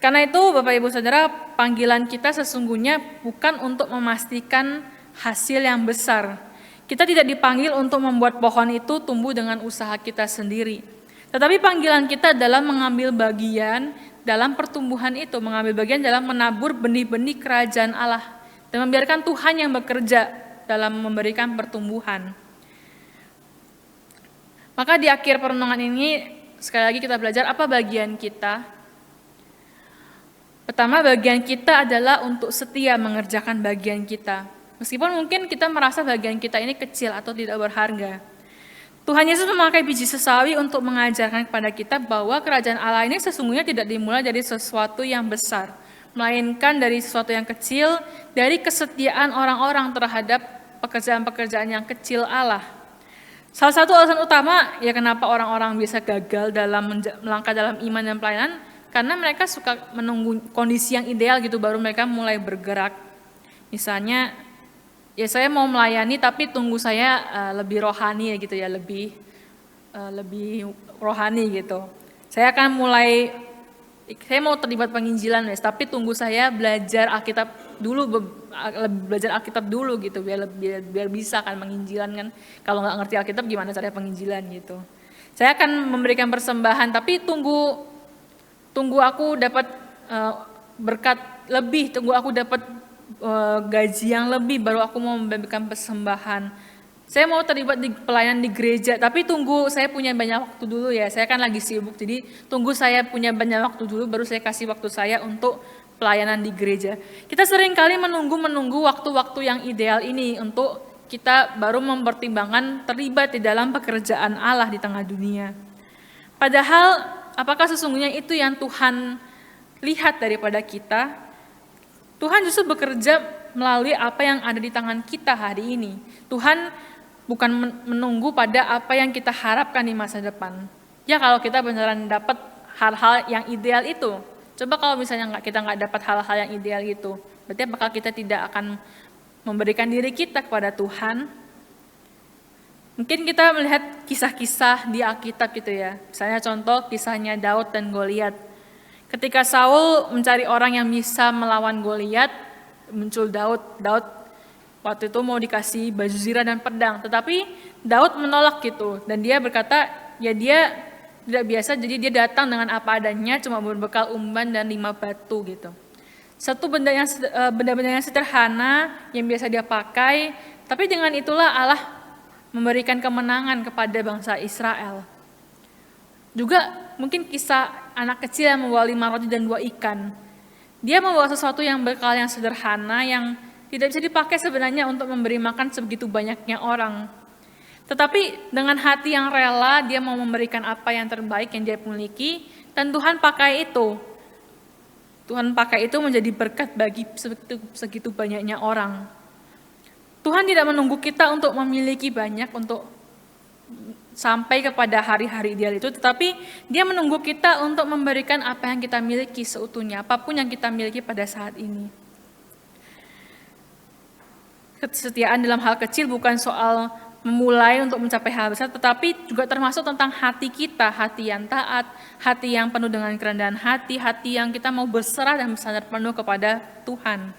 Karena itu Bapak Ibu Saudara, panggilan kita sesungguhnya bukan untuk memastikan hasil yang besar. Kita tidak dipanggil untuk membuat pohon itu tumbuh dengan usaha kita sendiri. Tetapi panggilan kita adalah mengambil bagian dalam pertumbuhan itu, mengambil bagian dalam menabur benih-benih kerajaan Allah dan membiarkan Tuhan yang bekerja dalam memberikan pertumbuhan. Maka di akhir perenungan ini sekali lagi kita belajar apa bagian kita. Pertama, bagian kita adalah untuk setia mengerjakan bagian kita. Meskipun mungkin kita merasa bagian kita ini kecil atau tidak berharga. Tuhan Yesus memakai biji sesawi untuk mengajarkan kepada kita bahwa kerajaan Allah ini sesungguhnya tidak dimulai dari sesuatu yang besar, melainkan dari sesuatu yang kecil, dari kesetiaan orang-orang terhadap pekerjaan-pekerjaan yang kecil Allah. Salah satu alasan utama ya kenapa orang-orang bisa gagal dalam melangkah dalam iman dan pelayanan, karena mereka suka menunggu kondisi yang ideal gitu baru mereka mulai bergerak. Misalnya, ya saya mau melayani tapi tunggu saya lebih rohani ya gitu ya, lebih rohani gitu. Saya mau terlibat penginjilan tapi tunggu saya belajar Alkitab dulu gitu biar bisa kan menginjilan kan. Kalau nggak ngerti Alkitab gimana cara penginjilan gitu. Saya akan memberikan persembahan tapi tunggu aku dapat berkat lebih, tunggu aku dapat gaji yang lebih baru aku mau memberikan persembahan. Saya mau terlibat di pelayanan di gereja, tapi tunggu saya punya banyak waktu dulu ya. Saya kan lagi sibuk, jadi tunggu saya punya banyak waktu dulu baru saya kasih waktu saya untuk pelayanan di gereja. Kita sering kali menunggu waktu-waktu yang ideal ini untuk kita baru mempertimbangkan terlibat di dalam pekerjaan Allah di tengah dunia. Padahal apakah sesungguhnya itu yang Tuhan lihat daripada kita? Tuhan justru bekerja melalui apa yang ada di tangan kita hari ini. Tuhan bukan menunggu pada apa yang kita harapkan di masa depan. Ya kalau kita beneran dapat hal-hal yang ideal itu. Coba kalau misalnya kita nggak dapat hal-hal yang ideal itu, berarti apakah kita tidak akan memberikan diri kita kepada Tuhan? Mungkin kita melihat kisah-kisah di Alkitab gitu ya. Misalnya contoh kisahnya Daud dan Goliat. Ketika Saul mencari orang yang bisa melawan Goliat, muncul Daud. Daud waktu itu mau dikasih baju zirah dan pedang, tetapi Daud menolak gitu. Dan dia berkata, ya dia tidak biasa, jadi dia datang dengan apa adanya, cuma berbekal umban dan 5 batu gitu. Satu benda-benda yang sederhana yang biasa dia pakai, tapi dengan itulah Allah memberikan kemenangan kepada bangsa Israel. Juga mungkin kisah anak kecil yang membawa 5 roti dan 2 ikan. Dia membawa sesuatu yang bekal yang sederhana yang tidak bisa dipakai sebenarnya untuk memberi makan sebegitu banyaknya orang. Tetapi dengan hati yang rela dia mau memberikan apa yang terbaik yang dia miliki dan Tuhan pakai itu. Tuhan pakai itu menjadi berkat bagi segitu banyaknya orang. Tuhan tidak menunggu kita untuk memiliki banyak untuk sampai kepada hari-hari ideal itu, tetapi Dia menunggu kita untuk memberikan apa yang kita miliki seutuhnya, apapun yang kita miliki pada saat ini. Kesetiaan dalam hal kecil bukan soal memulai untuk mencapai hal besar, tetapi juga termasuk tentang hati kita, hati yang taat, hati yang penuh dengan kerendahan hati, hati yang kita mau berserah dan bersandar penuh kepada Tuhan.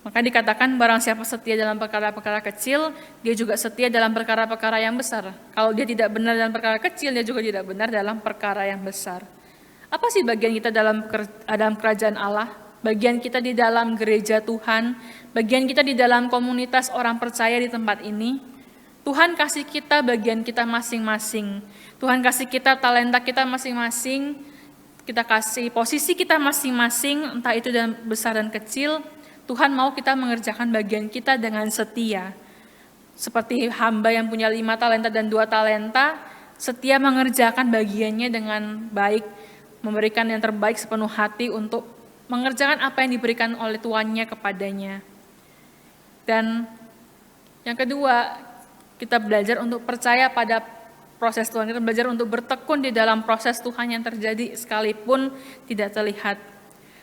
Maka dikatakan barang siapa setia dalam perkara-perkara kecil, dia juga setia dalam perkara-perkara yang besar. Kalau dia tidak benar dalam perkara kecil, dia juga tidak benar dalam perkara yang besar. Apa sih bagian kita dalam kerajaan Allah? Bagian kita di dalam gereja Tuhan, bagian kita di dalam komunitas orang percaya di tempat ini. Tuhan kasih kita bagian kita masing-masing. Tuhan kasih kita talenta kita masing-masing. Kita kasih posisi kita masing-masing, entah itu dalam besar dan kecil. Tuhan mau kita mengerjakan bagian kita dengan setia. Seperti hamba yang punya 5 talenta dan 2 talenta, setia mengerjakan bagiannya dengan baik, memberikan yang terbaik sepenuh hati untuk mengerjakan apa yang diberikan oleh tuannya kepadanya. Dan yang kedua, kita belajar untuk percaya pada proses Tuhan. Kita belajar untuk bertekun di dalam proses Tuhan yang terjadi sekalipun tidak terlihat.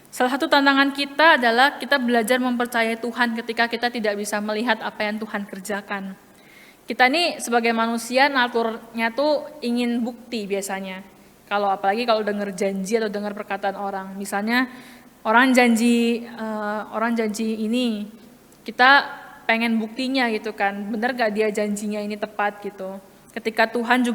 Salah satu tantangan kita adalah kita belajar mempercayai Tuhan ketika kita tidak bisa melihat apa yang Tuhan kerjakan. Kita ini sebagai manusia naturnya tuh ingin bukti biasanya. Apalagi kalau dengar janji atau dengar perkataan orang. Misalnya orang janji ini, kita pengen buktinya gitu kan, benar gak dia janjinya ini tepat gitu. Ketika Tuhan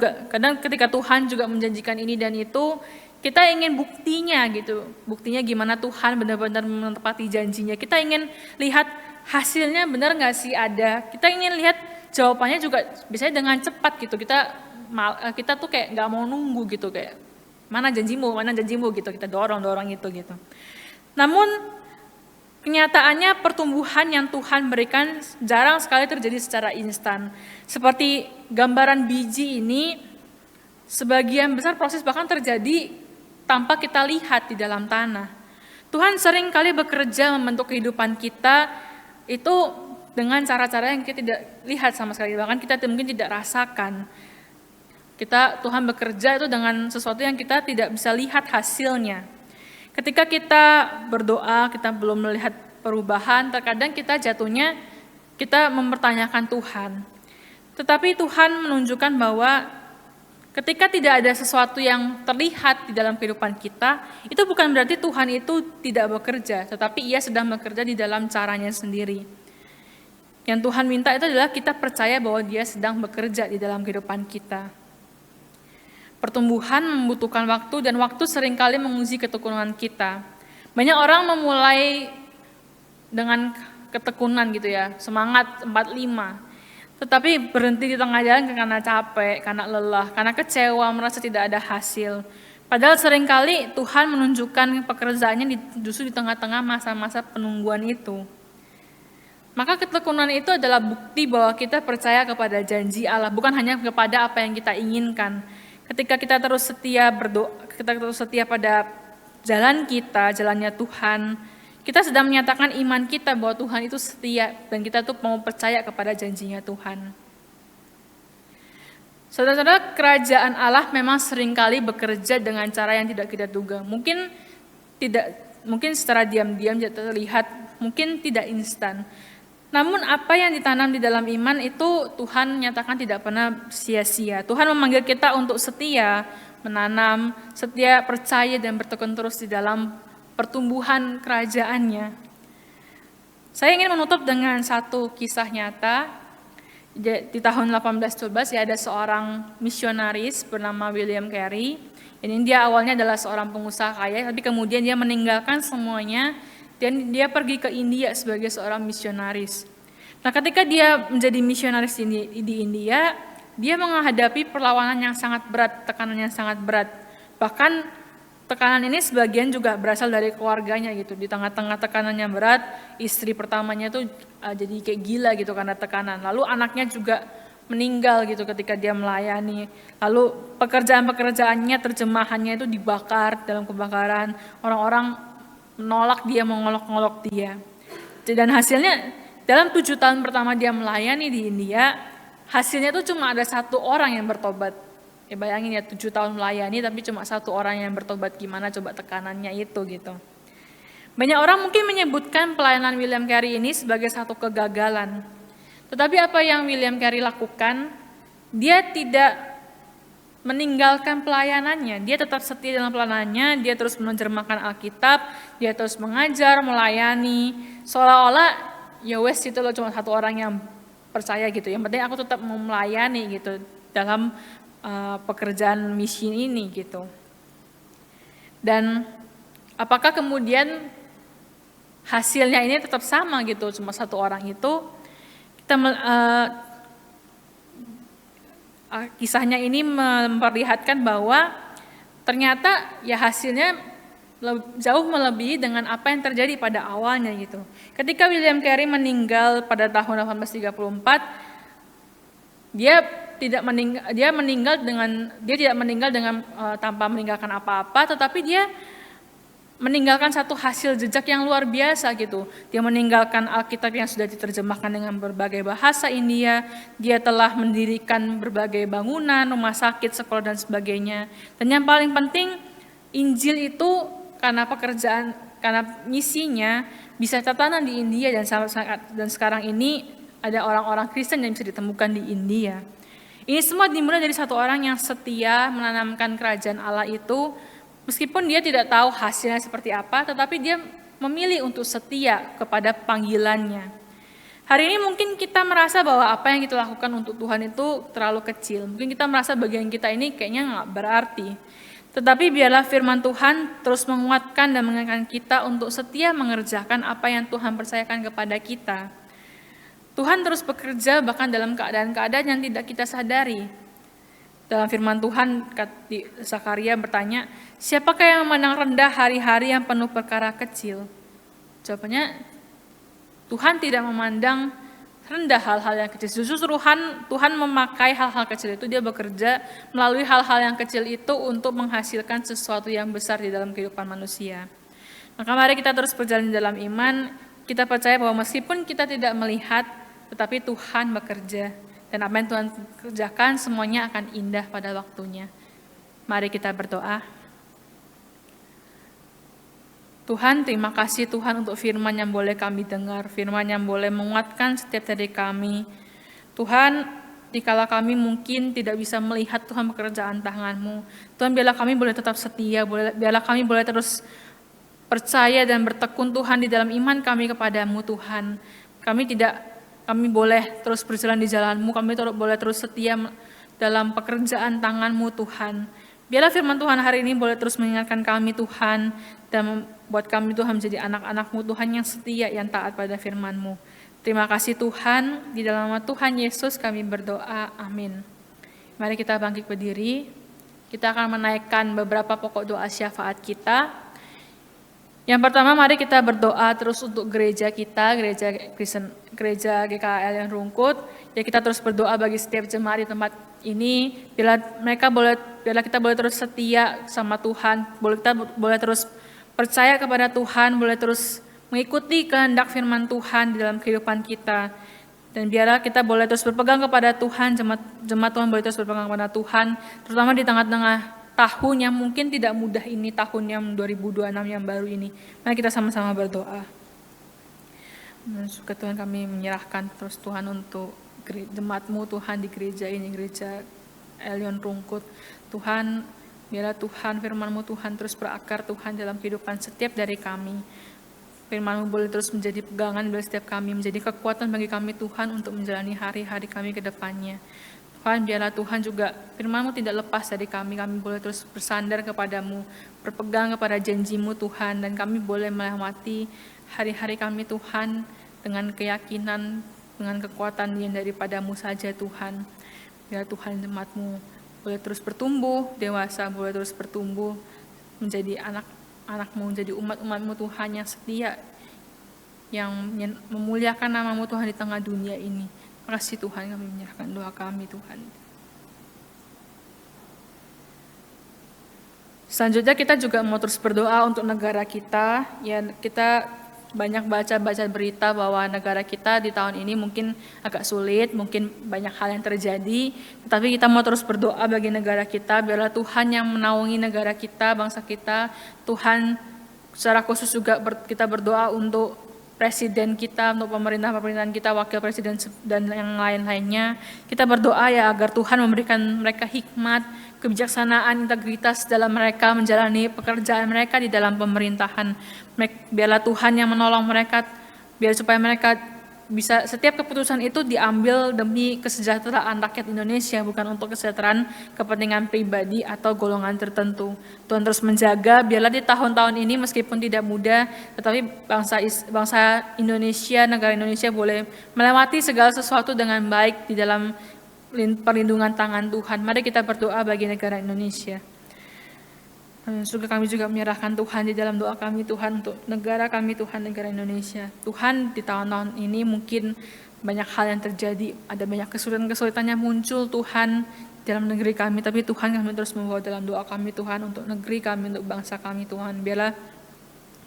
juga menjanjikan ini dan itu, kita ingin buktinya gitu. Buktinya gimana Tuhan benar-benar menepati janjinya. Kita ingin lihat hasilnya benar gak sih ada. Kita ingin lihat jawabannya juga biasanya dengan cepat gitu. Kita tuh kayak gak mau nunggu gitu, kayak mana janjimu gitu. Kita dorong itu gitu. Namun kenyataannya pertumbuhan yang Tuhan berikan jarang sekali terjadi secara instan. Seperti gambaran biji ini, sebagian besar proses bahkan terjadi tanpa kita lihat di dalam tanah. Tuhan sering kali bekerja membentuk kehidupan kita itu dengan cara-cara yang kita tidak lihat sama sekali, bahkan kita mungkin tidak rasakan. Tuhan bekerja itu dengan sesuatu yang kita tidak bisa lihat hasilnya. Ketika kita berdoa, kita belum melihat perubahan, terkadang kita mempertanyakan Tuhan. Tetapi Tuhan menunjukkan bahwa ketika tidak ada sesuatu yang terlihat di dalam kehidupan kita, itu bukan berarti Tuhan itu tidak bekerja, tetapi Ia sedang bekerja di dalam caranya sendiri. Yang Tuhan minta itu adalah kita percaya bahwa Dia sedang bekerja di dalam kehidupan kita. Pertumbuhan membutuhkan waktu dan waktu seringkali menguji ketekunan kita. Banyak orang memulai dengan ketekunan gitu ya, semangat 45. Tetapi berhenti di tengah jalan karena capek, karena lelah, karena kecewa, merasa tidak ada hasil. Padahal seringkali Tuhan menunjukkan pekerjaannya justru di tengah-tengah masa-masa penungguan itu. Maka ketekunan itu adalah bukti bahwa kita percaya kepada janji Allah, bukan hanya kepada apa yang kita inginkan. Ketika kita terus setia berdoa, kita terus setia pada jalannya Tuhan, kita sedang menyatakan iman kita bahwa Tuhan itu setia dan kita tuh mau percaya kepada janjinya Tuhan. Saudara-saudara, kerajaan Allah memang seringkali bekerja dengan cara yang tidak kita duga. Mungkin secara diam-diam tidak terlihat, mungkin tidak instan. Namun apa yang ditanam di dalam iman itu Tuhan nyatakan tidak pernah sia-sia. Tuhan memanggil kita untuk setia, menanam, setia percaya dan bertekun terus di dalam pertumbuhan kerajaannya. Saya ingin menutup dengan satu kisah nyata. Di tahun 1812 ada seorang misionaris bernama William Carey. Ini dia awalnya adalah seorang pengusaha kaya, tapi kemudian dia meninggalkan semuanya dan dia pergi ke India sebagai seorang misionaris. Nah, ketika dia menjadi misionaris di India, dia menghadapi perlawanan yang sangat berat, tekanan yang sangat berat. Bahkan tekanan ini sebagian juga berasal dari keluarganya gitu. Di tengah-tengah tekanan yang berat, istri pertamanya tuh jadi kayak gila gitu karena tekanan. Lalu anaknya juga meninggal gitu ketika dia melayani. Lalu pekerjaan-pekerjaannya, terjemahannya itu dibakar dalam kebakaran. Orang-orang menolak dia, mengolok-ngolok dia. Dan hasilnya dalam 7 tahun pertama dia melayani di India, hasilnya tuh cuma ada 1 orang yang bertobat. Ya bayangin ya 7 tahun melayani tapi cuma 1 orang yang bertobat, gimana coba tekanannya itu gitu. Banyak orang mungkin menyebutkan pelayanan William Carey ini sebagai satu kegagalan. Tetapi apa yang William Carey lakukan, dia tidak meninggalkan pelayanannya, dia tetap setia dalam pelayanannya, dia terus menerjemahkan Alkitab, dia terus mengajar, melayani, seolah-olah ya wes itu loh cuma 1 orang yang percaya gitu, yang penting aku tetap mau melayani gitu dalam pekerjaan misi ini gitu. Dan apakah kemudian hasilnya ini tetap sama gitu, cuma 1 orang itu, kita kisahnya ini memperlihatkan bahwa ternyata ya hasilnya jauh melebihi dengan apa yang terjadi pada awalnya gitu. Ketika William Carey meninggal pada tahun 1834, dia tidak meninggal dengan tanpa meninggalkan apa-apa, tetapi dia meninggalkan satu hasil jejak yang luar biasa gitu. Dia meninggalkan Alkitab yang sudah diterjemahkan dengan berbagai bahasa India, dia telah mendirikan berbagai bangunan, rumah sakit, sekolah dan sebagainya. Dan yang paling penting, Injil itu karena misinya bisa tatanan di India dan sekarang ini ada orang-orang Kristen yang bisa ditemukan di India. Ini semua dimulai dari 1 orang yang setia menanamkan kerajaan Allah itu. Meskipun dia tidak tahu hasilnya seperti apa, tetapi dia memilih untuk setia kepada panggilannya. Hari ini mungkin kita merasa bahwa apa yang kita lakukan untuk Tuhan itu terlalu kecil. Mungkin kita merasa bagian kita ini kayaknya nggak berarti. Tetapi biarlah firman Tuhan terus menguatkan dan mengingatkan kita untuk setia mengerjakan apa yang Tuhan percayakan kepada kita. Tuhan terus bekerja bahkan dalam keadaan-keadaan yang tidak kita sadari. Dalam firman Tuhan, Zakaria bertanya, siapakah yang memandang rendah hari-hari yang penuh perkara kecil? Jawabannya, Tuhan tidak memandang rendah hal-hal yang kecil. Justru Tuhan memakai hal-hal kecil itu, dia bekerja melalui hal-hal yang kecil itu untuk menghasilkan sesuatu yang besar di dalam kehidupan manusia. Maka mari kita terus berjalan dalam iman, kita percaya bahwa meskipun kita tidak melihat, tetapi Tuhan bekerja. Dan apa yang Tuhan kerjakan semuanya akan indah pada waktunya. Mari kita berdoa. Tuhan, terima kasih Tuhan untuk firman yang boleh kami dengar, firman yang boleh menguatkan setiap dari kami. Tuhan, dikala kami mungkin tidak bisa melihat Tuhan pekerjaan tangan-Mu, Tuhan biarlah kami boleh tetap setia, biarlah kami boleh terus percaya dan bertekun Tuhan di dalam iman kami kepada-Mu Tuhan. Kami boleh terus berjalan di jalan-Mu, kami boleh terus setia dalam pekerjaan tangan-Mu Tuhan. Biarlah firman Tuhan hari ini boleh terus mengingatkan kami Tuhan, dan membuat kami Tuhan menjadi anak-anak-Mu Tuhan yang setia, yang taat pada firman-Mu. Terima kasih Tuhan, di dalam nama Tuhan Yesus kami berdoa, amin. Mari kita bangkit berdiri, kita akan menaikkan beberapa pokok doa syafaat kita. Yang pertama, mari kita berdoa terus untuk gereja kita, gereja GKL yang Rungkut. Ya, kita terus berdoa bagi setiap jemaat di tempat ini, biarlah kita boleh terus setia sama Tuhan, kita boleh terus percaya kepada Tuhan, boleh terus mengikuti kehendak firman Tuhan di dalam kehidupan kita. Dan biarlah kita boleh terus berpegang kepada Tuhan, jemaat Tuhan boleh terus berpegang kepada Tuhan, terutama di tengah-tengah tahun yang mungkin tidak mudah ini, tahun yang 2026 yang baru ini. Mari kita sama-sama berdoa. Suka Tuhan, kami menyerahkan terus Tuhan untuk jemaat-Mu Tuhan di gereja ini, gereja Elion Rungkut. Tuhan, biarlah Tuhan firman-Mu Tuhan terus berakar Tuhan dalam kehidupan setiap dari kami. Firman-Mu boleh terus menjadi pegangan bagi setiap kami, menjadi kekuatan bagi kami Tuhan untuk menjalani hari-hari kami ke depannya. Tuhan, biarlah Tuhan juga firman-Mu tidak lepas dari kami boleh terus bersandar kepada-Mu, berpegang kepada janji-Mu Tuhan, dan kami boleh melewati hari-hari kami Tuhan dengan keyakinan, dengan kekuatan yang daripada-Mu saja Tuhan. Biarlah Tuhan jemaat-Mu boleh terus bertumbuh, dewasa boleh terus bertumbuh, menjadi anak-anak-Mu, menjadi umat-umat-Mu Tuhan yang setia, yang memuliakan nama-Mu Tuhan di tengah dunia ini. Terima kasih Tuhan, kami menyerahkan doa kami Tuhan. Selanjutnya kita juga mau terus berdoa untuk negara kita. Ya, kita banyak baca berita bahwa negara kita di tahun ini mungkin agak sulit, mungkin banyak hal yang terjadi, tetapi kita mau terus berdoa bagi negara kita, biarlah Tuhan yang menaungi negara kita, bangsa kita. Tuhan secara khusus juga kita berdoa untuk presiden kita, untuk pemerintahan kita, wakil presiden dan yang lain-lainnya. Kita berdoa ya agar Tuhan memberikan mereka hikmat, kebijaksanaan, integritas dalam mereka menjalani pekerjaan mereka di dalam pemerintahan. Biarlah Tuhan yang menolong mereka, biar supaya mereka bisa, setiap keputusan itu diambil demi kesejahteraan rakyat Indonesia, bukan untuk kesejahteraan kepentingan pribadi atau golongan tertentu. Tuhan terus menjaga, biarlah di tahun-tahun ini meskipun tidak mudah, tetapi bangsa Indonesia, negara Indonesia boleh melewati segala sesuatu dengan baik di dalam perlindungan tangan Tuhan. Mari kita berdoa bagi negara Indonesia. Kami juga menyerahkan Tuhan di dalam doa kami, Tuhan, untuk negara kami, Tuhan, negara Indonesia. Tuhan, di tahun-tahun ini mungkin banyak hal yang terjadi, ada banyak kesulitan-kesulitan yang muncul, Tuhan, dalam negeri kami, tapi Tuhan, kami terus membawa dalam doa kami, Tuhan, untuk negeri kami, untuk bangsa kami, Tuhan. Biarlah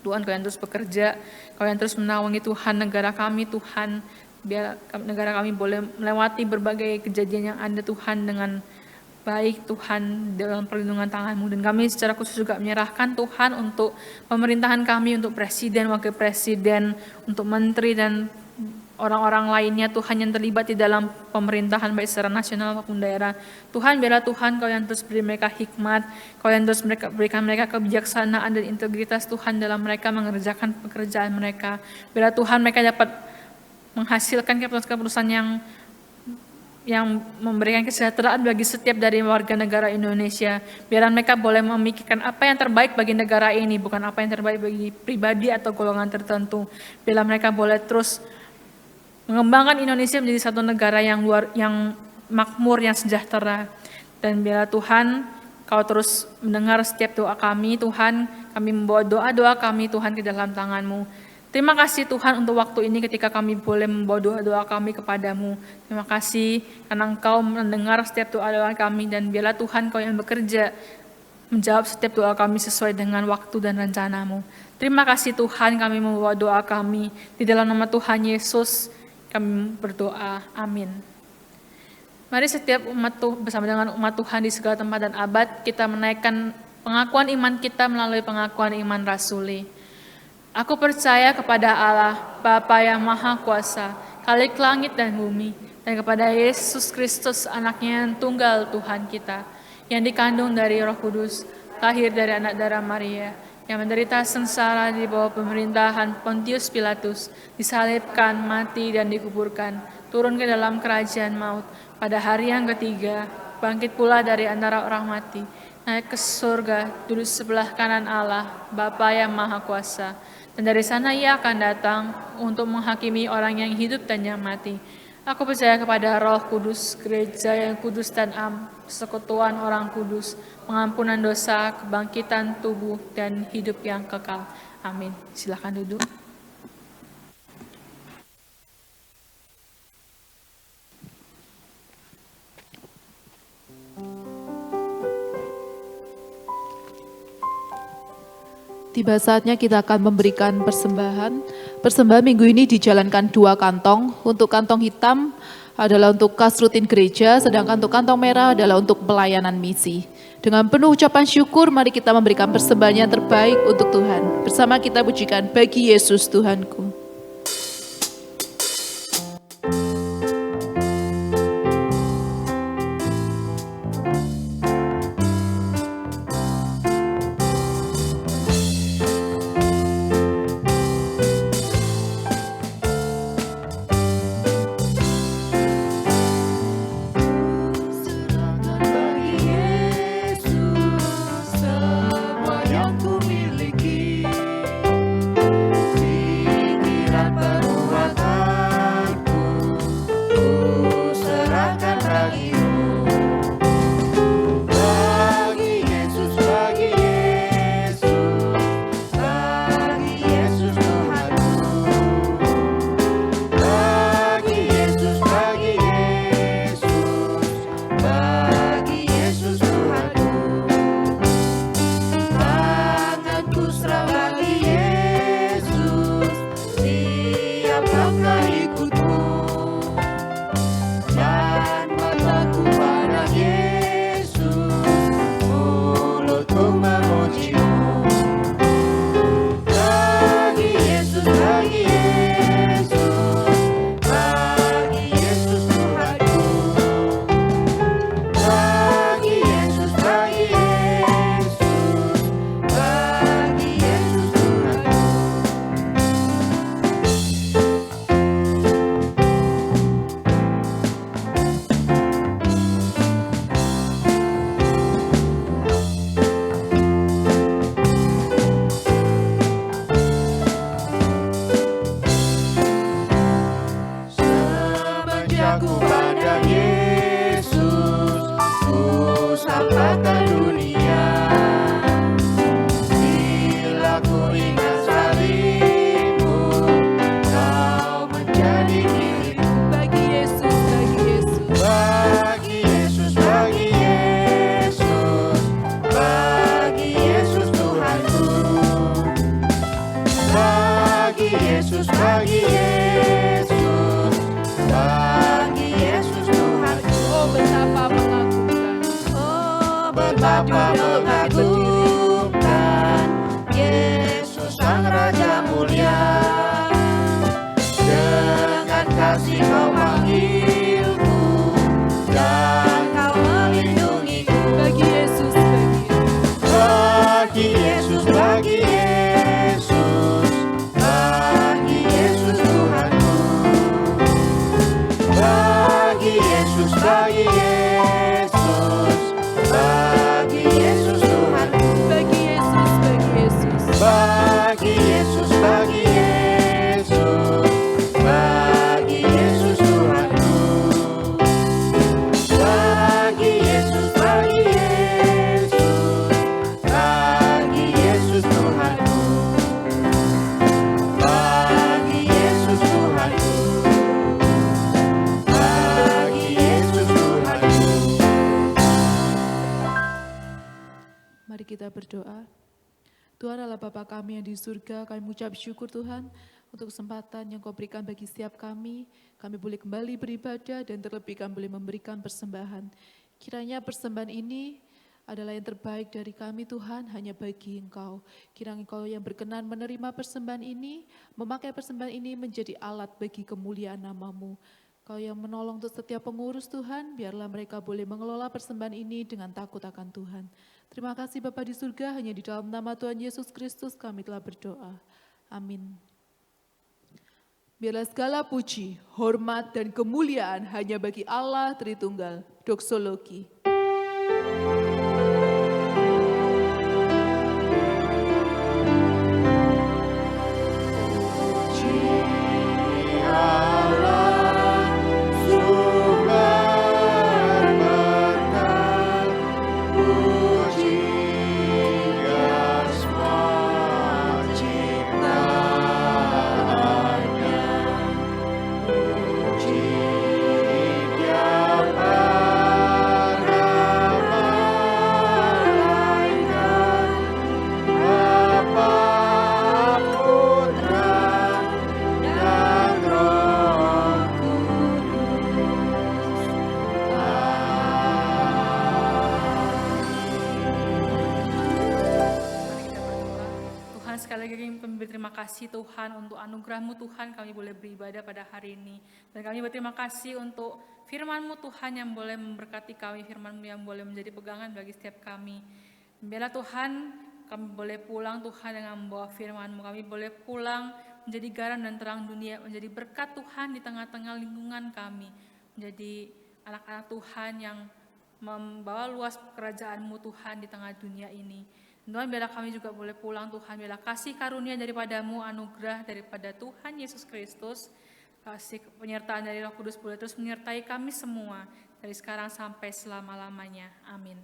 Tuhan, Kau yang terus bekerja, Kau yang terus menaungi, Tuhan, negara kami, Tuhan. Biar negara kami boleh melewati berbagai kejadian yang ada, Tuhan, dengan baik, Tuhan, dalam perlindungan tangan-Mu. Dan kami secara khusus juga menyerahkan, Tuhan, untuk pemerintahan kami, untuk presiden, wakil presiden, untuk menteri dan orang-orang lainnya, Tuhan, yang terlibat di dalam pemerintahan baik secara nasional maupun daerah. Tuhan, biarlah Tuhan, Kau yang terus beri mereka hikmat, Kau yang terus berikan mereka kebijaksanaan dan integritas, Tuhan, dalam mereka mengerjakan pekerjaan mereka. Biarlah Tuhan, mereka dapat menghasilkan keputusan-keputusan yang memberikan kesejahteraan bagi setiap dari warga negara Indonesia. Biar mereka boleh memikirkan apa yang terbaik bagi negara ini, bukan apa yang terbaik bagi pribadi atau golongan tertentu. Biar mereka boleh terus mengembangkan Indonesia menjadi satu negara yang makmur, yang sejahtera. Dan biar Tuhan, Kau terus mendengar setiap doa kami, Tuhan. Kami membawa doa-doa kami, Tuhan, ke dalam tangan-Mu. Terima kasih Tuhan untuk waktu ini ketika kami boleh membawa doa-doa kami kepadamu. Terima kasih karena Engkau mendengar setiap doa-doa kami, dan biarlah Tuhan, Kau yang bekerja menjawab setiap doa kami sesuai dengan waktu dan rencana-Mu. Terima kasih Tuhan, kami membawa doa kami. Di dalam nama Tuhan Yesus kami berdoa. Amin. Mari setiap umat bersama dengan umat Tuhan di segala tempat dan abad, kita menaikkan pengakuan iman kita melalui pengakuan iman rasuli. Aku percaya kepada Allah, Bapa yang Maha Kuasa, Khalik langit dan bumi, dan kepada Yesus Kristus, Anaknya yang tunggal Tuhan kita, yang dikandung dari Roh Kudus, lahir dari anak darah Maria, yang menderita sengsara di bawah pemerintahan Pontius Pilatus, disalibkan, mati, dan dikuburkan, turun ke dalam kerajaan maut, pada hari yang ketiga, bangkit pula dari antara orang mati, naik ke surga, duduk sebelah kanan Allah, Bapa yang Maha Kuasa. Dan dari sana Ia akan datang untuk menghakimi orang yang hidup dan yang mati. Aku percaya kepada Roh Kudus, gereja yang kudus dan persekutuan orang kudus, pengampunan dosa, kebangkitan tubuh, dan hidup yang kekal. Amin. Silakan duduk. Tiba saatnya kita akan memberikan persembahan. Persembahan minggu ini dijalankan 2 kantong. Untuk kantong hitam adalah untuk kas rutin gereja, sedangkan untuk kantong merah adalah untuk pelayanan misi. Dengan penuh ucapan syukur, mari kita memberikan persembahan yang terbaik untuk Tuhan. Bersama kita pujikan Bagi Yesus Tuhanku. Semua yang ku miliki, berdoa. Tuhan Allah Bapa kami yang di surga, kami mengucap syukur Tuhan untuk kesempatan yang Kau berikan bagi setiap kami. Kami boleh kembali beribadah dan terlebih kami boleh memberikan persembahan. Kiranya persembahan ini adalah yang terbaik dari kami Tuhan, hanya bagi Engkau. Kiranya Engkau yang berkenan menerima persembahan ini, memakai persembahan ini menjadi alat bagi kemuliaan nama-Mu. Kau yang menolong untuk setiap pengurus Tuhan, biarlah mereka boleh mengelola persembahan ini dengan takut akan Tuhan. Terima kasih Bapa di surga, hanya di dalam nama Tuhan Yesus Kristus kami telah berdoa. Amin. Biarlah segala puji, hormat, dan kemuliaan hanya bagi Allah Tritunggal. Doksologi. Terima kasih Tuhan untuk anugerah-Mu Tuhan, kami boleh beribadah pada hari ini. Dan kami berterima kasih untuk firman-Mu Tuhan yang boleh memberkati kami, firman-Mu yang boleh menjadi pegangan bagi setiap kami. Biarlah Tuhan kami boleh pulang Tuhan dengan membawa firman-Mu, kami boleh pulang menjadi garam dan terang dunia, menjadi berkat Tuhan di tengah-tengah lingkungan kami, menjadi anak-anak Tuhan yang membawa luas kerajaan-Mu Tuhan di tengah dunia ini. Tuhan, biarlah kami juga boleh pulang Tuhan, biarlah kasih karunia daripada-Mu, anugerah daripada Tuhan Yesus Kristus, kasih penyertaan dari Roh Kudus boleh terus menyertai kami semua, dari sekarang sampai selama-lamanya. Amin.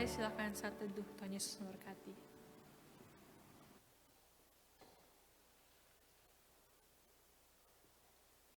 Silakan saat teduh, Tuhan Yesus memberkati.